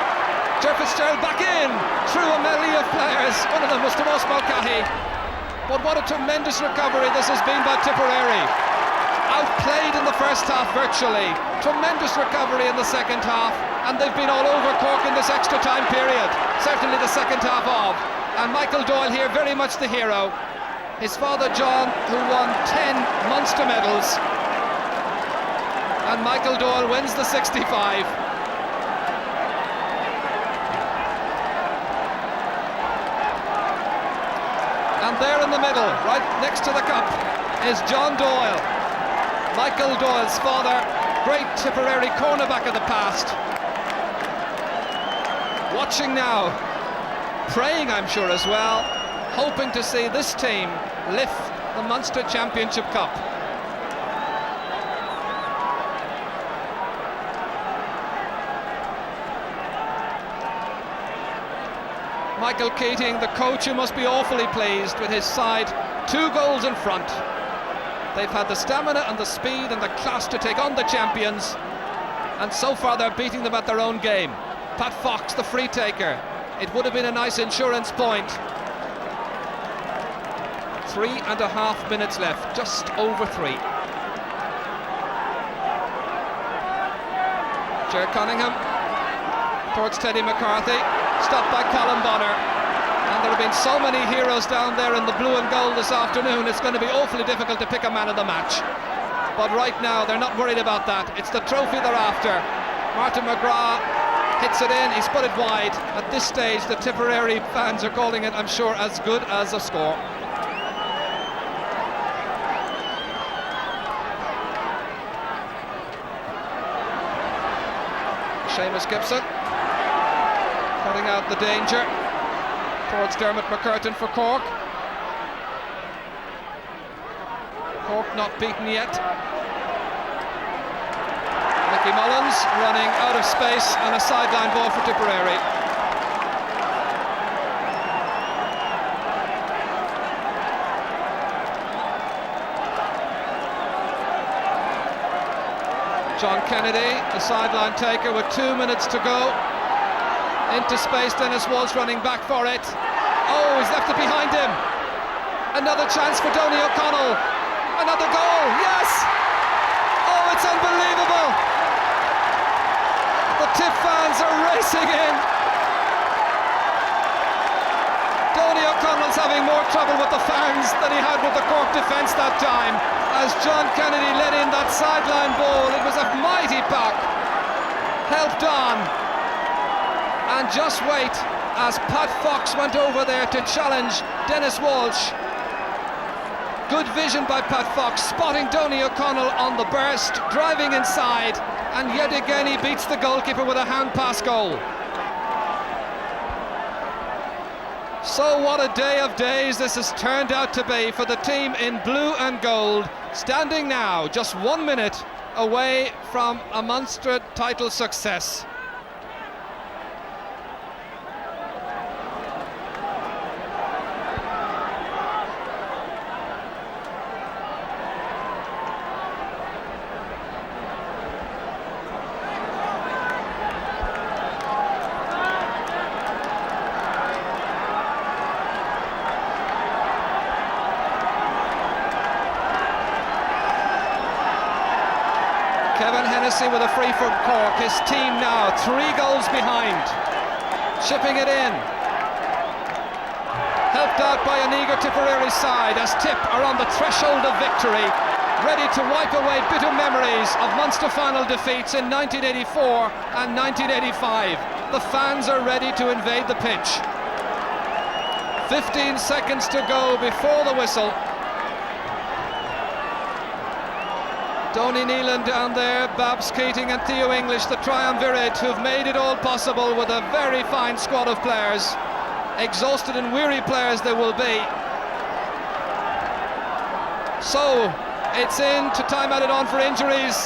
S1: Ger Fitzgerald back in, through a melee of players. One of them was Tomás Mulcahy. But what a tremendous recovery this has been by Tipperary. Outplayed in the first half virtually. Tremendous recovery in the second half. And they've been all over Cork in this extra time period. Certainly the second half of. And Michael Doyle here, very much the hero. His father John, who won 10 Munster medals. And Michael Doyle wins the 65. And there in the middle, right next to the cup, is John Doyle. Michael Doyle's father, great Tipperary cornerback of the past. Watching now, praying I'm sure as well, hoping to see this team lift the Munster Championship Cup. Michael Keating, the coach, who must be awfully pleased with his side. 2 goals in front. They've had the stamina and the speed and the class to take on the champions, and so far they're beating them at their own game. Pat Fox, the free taker. It would have been a nice insurance point. 3.5 minutes left, just over 3. Ger Cunningham towards Teddy McCarthy, stopped by Colin Bonner. And there have been so many heroes down there in the blue and gold this afternoon, it's going to be awfully difficult to pick a man of the match. But right now they're not worried about that. It's the trophy they're after. Martin McGrath hits it in, he's put it wide. At this stage the Tipperary fans are calling it, I'm sure, as good as a score. Seamus Gibson cutting out the danger towards Dermot McCurtain for Cork. Cork not beaten yet. Mickey Mullins running out of space and a sideline ball for Tipperary. John Kennedy, the sideline taker, with 2 minutes to go. Into space, Dennis Walsh running back for it. Oh, he's left it behind him. Another chance for Donny O'Connell. Another goal, yes! Oh, it's unbelievable! The Tip fans are racing in. Donny O'Connell's having more trouble with the fans than he had with the Cork defence that time. as John Kennedy let in that sideline ball. It was a mighty puck, helped on, and just wait as Pat Fox went over there to challenge Dennis Walsh. Good vision by Pat Fox, spotting Donny O'Connell on the burst, driving inside, and yet again he beats the goalkeeper with a hand pass goal. So what a day of days this has turned out to be for the team in blue and gold, standing now just 1 minute away from a Munster title success. With a free from Cork, his team now 3 goals behind, chipping it in, helped out by an eager Tipperary side as Tip are on the threshold of victory, ready to wipe away bitter memories of Munster final defeats in 1984 and 1985. The fans are ready to invade the pitch. 15 seconds to go before the whistle. Donny Nealon down there, Babs Keating and Theo English, the triumvirate who've made it all possible with a very fine squad of players. Exhausted and weary players they will be. So it's in to time added on for injuries.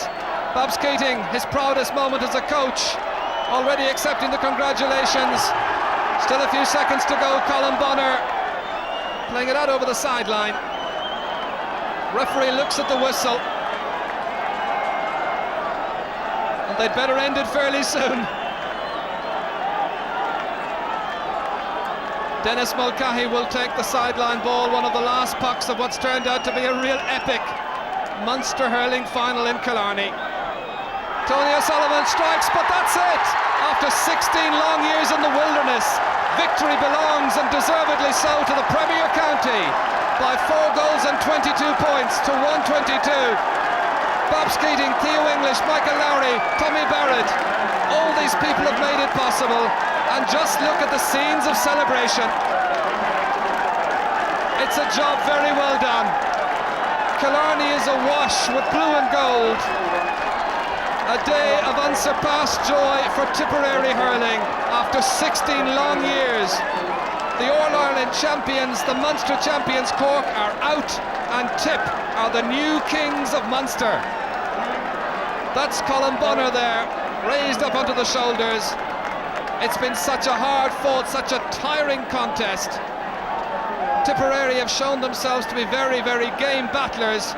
S1: Babs Keating, his proudest moment as a coach, already accepting the congratulations. Still a few seconds to go. Colin Bonner playing it out over the sideline. Referee looks at the whistle. They'd better end it fairly soon. Dennis Mulcahy will take the sideline ball, one of the last pucks of what's turned out to be a real epic Munster hurling final in Killarney. Tony O'Sullivan strikes, but that's it! After 16 long years in the wilderness, victory belongs, and deservedly so, to the Premier County by 4 goals and 22 points to 122. Babs Keating, Theo English, Michael Lowry, Tommy Barrett, all these people have made it possible, and just look at the scenes of celebration. It's a job very well done. Killarney is awash with blue and gold. A day of unsurpassed joy for Tipperary hurling after 16 long years. The All-Ireland champions, the Munster champions Cork, are out, and Tip are the new kings of Munster. That's Colin Bonner there, raised up onto the shoulders. It's been such a hard-fought, such a tiring contest. Tipperary have shown themselves to be very, very game battlers.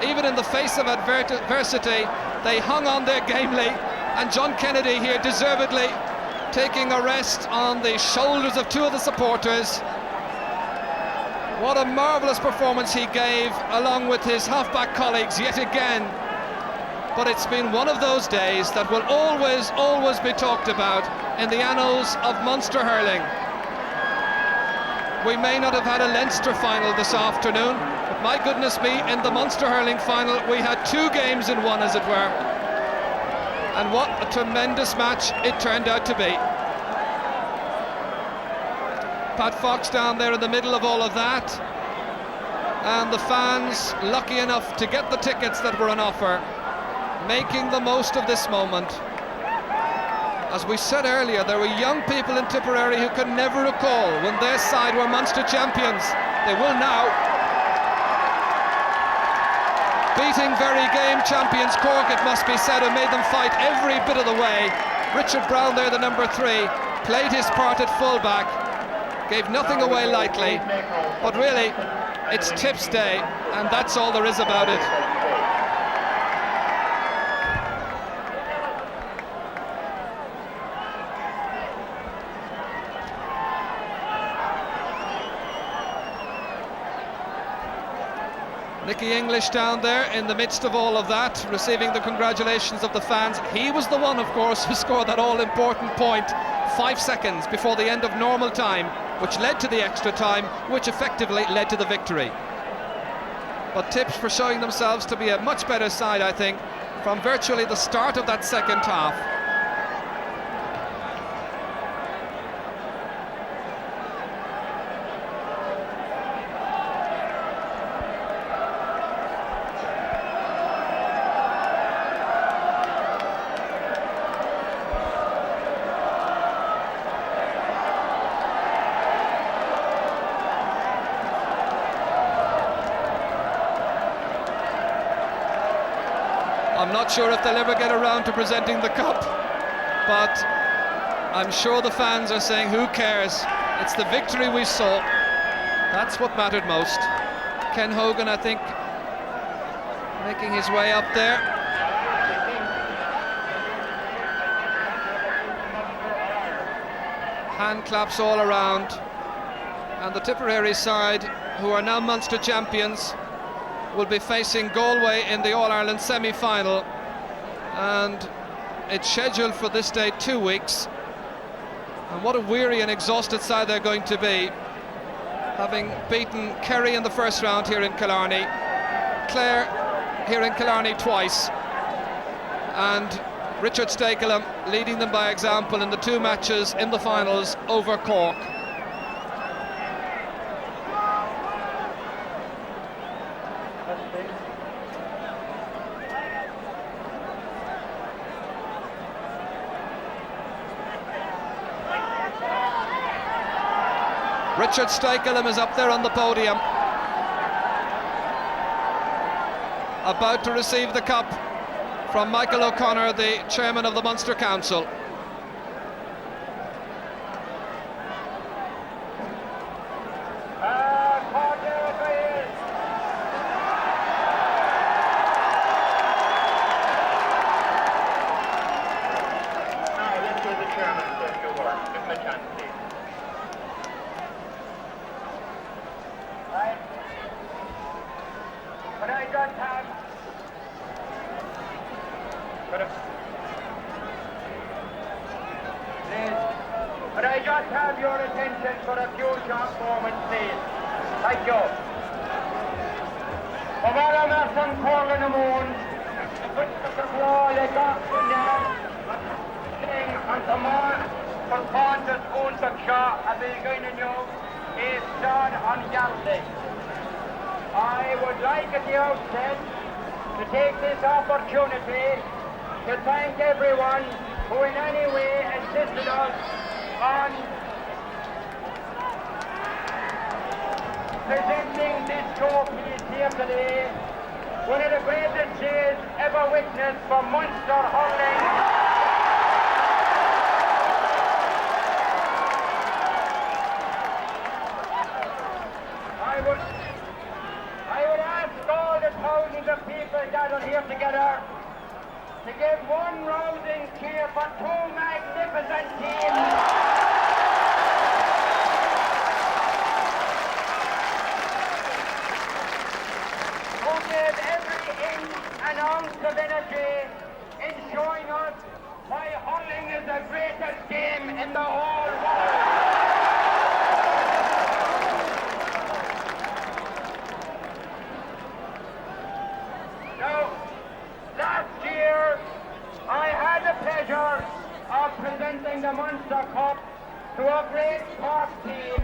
S1: Even in the face of adversity, they hung on there gamely, and John Kennedy here deservedly taking a rest on the shoulders of 2 of the supporters. What a marvellous performance he gave, along with his halfback colleagues yet again. But it's been one of those days that will always, always be talked about in the annals of Munster hurling. We may not have had a Leinster final this afternoon, but my goodness me, in the Munster hurling final we had 2 games in one, as it were. And what a tremendous match it turned out to be. Pat Fox down there in the middle of all of that, and the fans lucky enough to get the tickets that were on offer, making the most of this moment. As we said earlier, there were young people in Tipperary who could never recall when their side were Munster champions. They will now. Beating very game champions Cork, it must be said, who made them fight every bit of the way. Richard Brown there, the number 3, played his part at fullback, gave nothing away lightly, but really it's Tip's day, and that's all there is about it. Nicky English down there in the midst of all of that, receiving the congratulations of the fans. He was the one, of course, who scored that all-important point 5 seconds before the end of normal time, which led to the extra time, which effectively led to the victory. But Tips for showing themselves to be a much better side, I think, from virtually the start of that second half. I'm not sure if they'll ever get around to presenting the cup, but I'm sure the fans are saying, who cares? It's the victory we saw. That's what mattered most. Ken Hogan, I think, making his way up there. Hand claps all around. And the Tipperary side, who are now Munster champions, will be facing Galway in the All-Ireland semi-final, and it's scheduled for this day 2 weeks. And what a weary and exhausted side they're going to be, having beaten Kerry in the first round here in Killarney, Clare here in Killarney twice, and Richard Stakelum leading them by example in the 2 matches in the finals over Cork. Richard Stakelum is up there on the podium, about to receive the cup from Michael O'Connor, the chairman of the Munster Council.
S3: But I just have your attention for a few short moments, please. Thank you. Tomorrow Martin Cork in the moon, which the floor they got in there, sing on tomorrow for Pontus Untitled a beginning you is done on Galley. I would like at the outset to take this opportunity to thank everyone who in any way assisted us on presenting this showpiece here today. One of the greatest days ever witnessed for Munster hurling. I would ask all the thousands of people gathered here together to give one rousing cheer for 2 magnificent teams. Who gave every inch and ounce of energy in showing us why hurling is the greatest game in the whole world. Now, last year, I had the pleasure of presenting the Munster Cup to a great Cork team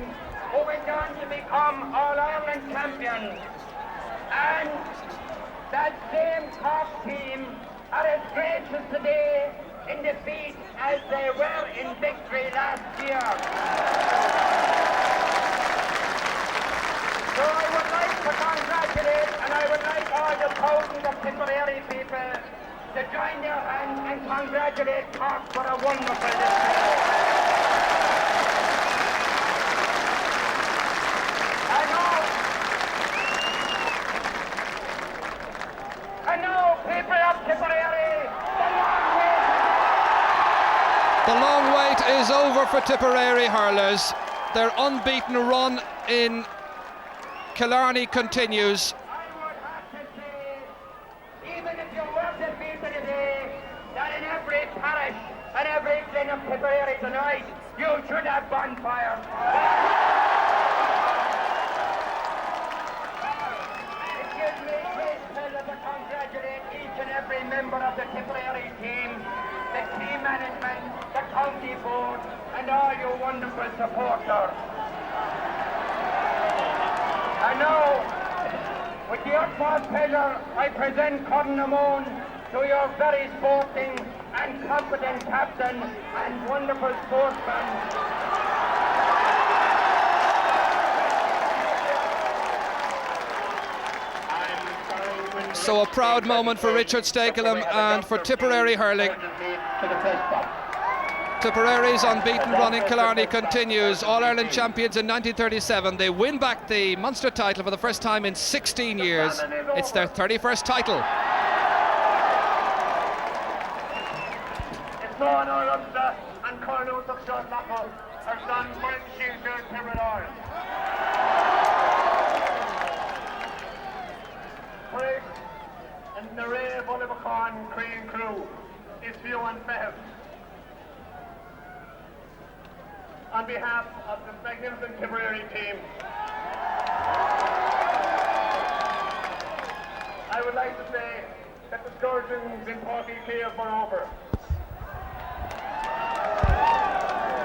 S3: who went on to become All-Ireland champions. And that same Cork team are as gracious today in defeat as they were in victory last year. So I would like to congratulate, and I would like all the thousands of Tipperary people to join their hands and congratulate Cork for a wonderful display. And now, people of Tipperary,
S1: the long wait is over for Tipperary hurlers. Their unbeaten run in Killarney continues.
S3: I would have to say, even if you were defeated today, that in every parish and every glen of Tipperary tonight, you should have bonfires. It gives me Tipperary team, the team management, the county board, and all you wonderful supporters. And now, with the utmost pleasure, I present Colin Bonner to your very sporting and competent captain and wonderful sportsman.
S1: So a proud moment for Richard Stakelum and for Tipperary hurling. Tipperary's unbeaten run in Killarney continues. All-Ireland champions in 1937. They win back the Munster title for the first time in 16 years. It's their 31st title.
S3: It's no Ulster and Cornwall took short knuckle. Our son Brian Shields Tipperary. Praise and the Ray of Oliver Crane crew is view and fair. On behalf of the magnificent Tipperary team, I would like to say that the scourgings in Porky Cave are over.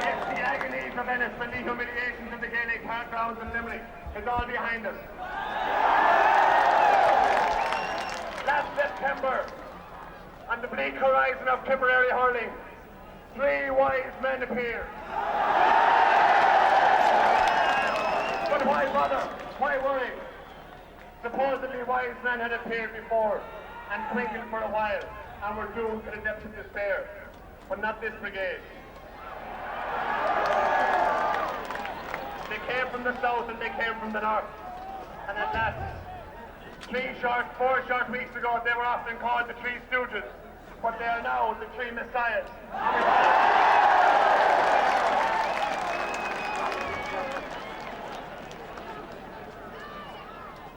S3: Yes, the agonies of Ennis and the humiliations of the Gaelic Park grounds in Limerick is all behind us. Last September, on the bleak horizon of Tipperary hurling, 3 wise men appeared. But why bother? Why worry? Supposedly wise men had appeared before and twinkled for a while and were doomed to the depths of despair. But not this brigade. They came from the south and they came from the north. And at last, 4 short weeks ago, they were often called the 3 Stooges, but they are now the 3 Messiahs.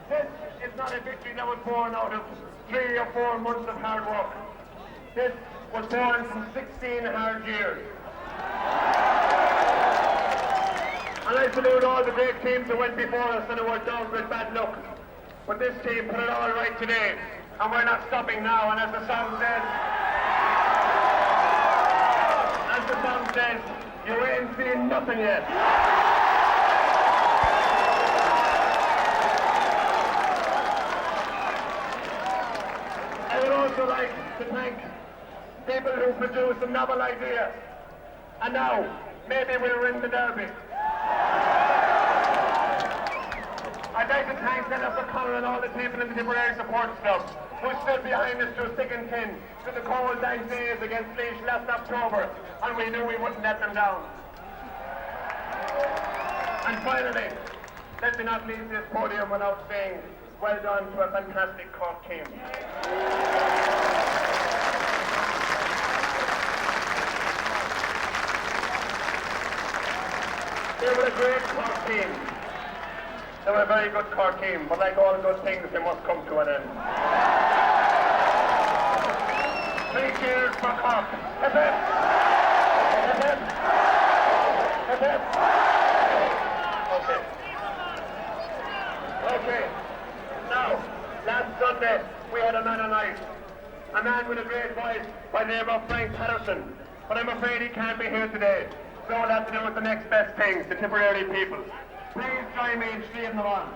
S3: This is not a victory that was born out of 3 or 4 months of hard work. This was born from 16 hard years. And I salute all the great teams that went before us and who were down with bad luck. But this team put it all right today, and we're not stopping now. And as the song says, you ain't seen nothing yet. I would also like to thank people who produced some novel ideas. And now, maybe we'll win the derby. I'd like to thank Senator Colin and all the people in the Tipperary support club who stood behind us through thick and thin through the cold night days against Laois last October, and we knew we wouldn't let them down. And finally, let me not leave this podium without saying well done to a fantastic Cork team. They were a great Cork team. They were a very good Cork team, but like all good things, they must come to an end. 3 cheers for Cork. Hip hip! Hip hip! Hip hip! Okay. Now, last Sunday, we had a man on ice. A man with a great voice by the name of Frank Patterson. But I'm afraid he can't be here today. So we'll have to do with the next best thing, the Tipperary people. Please join me in 3 of them on.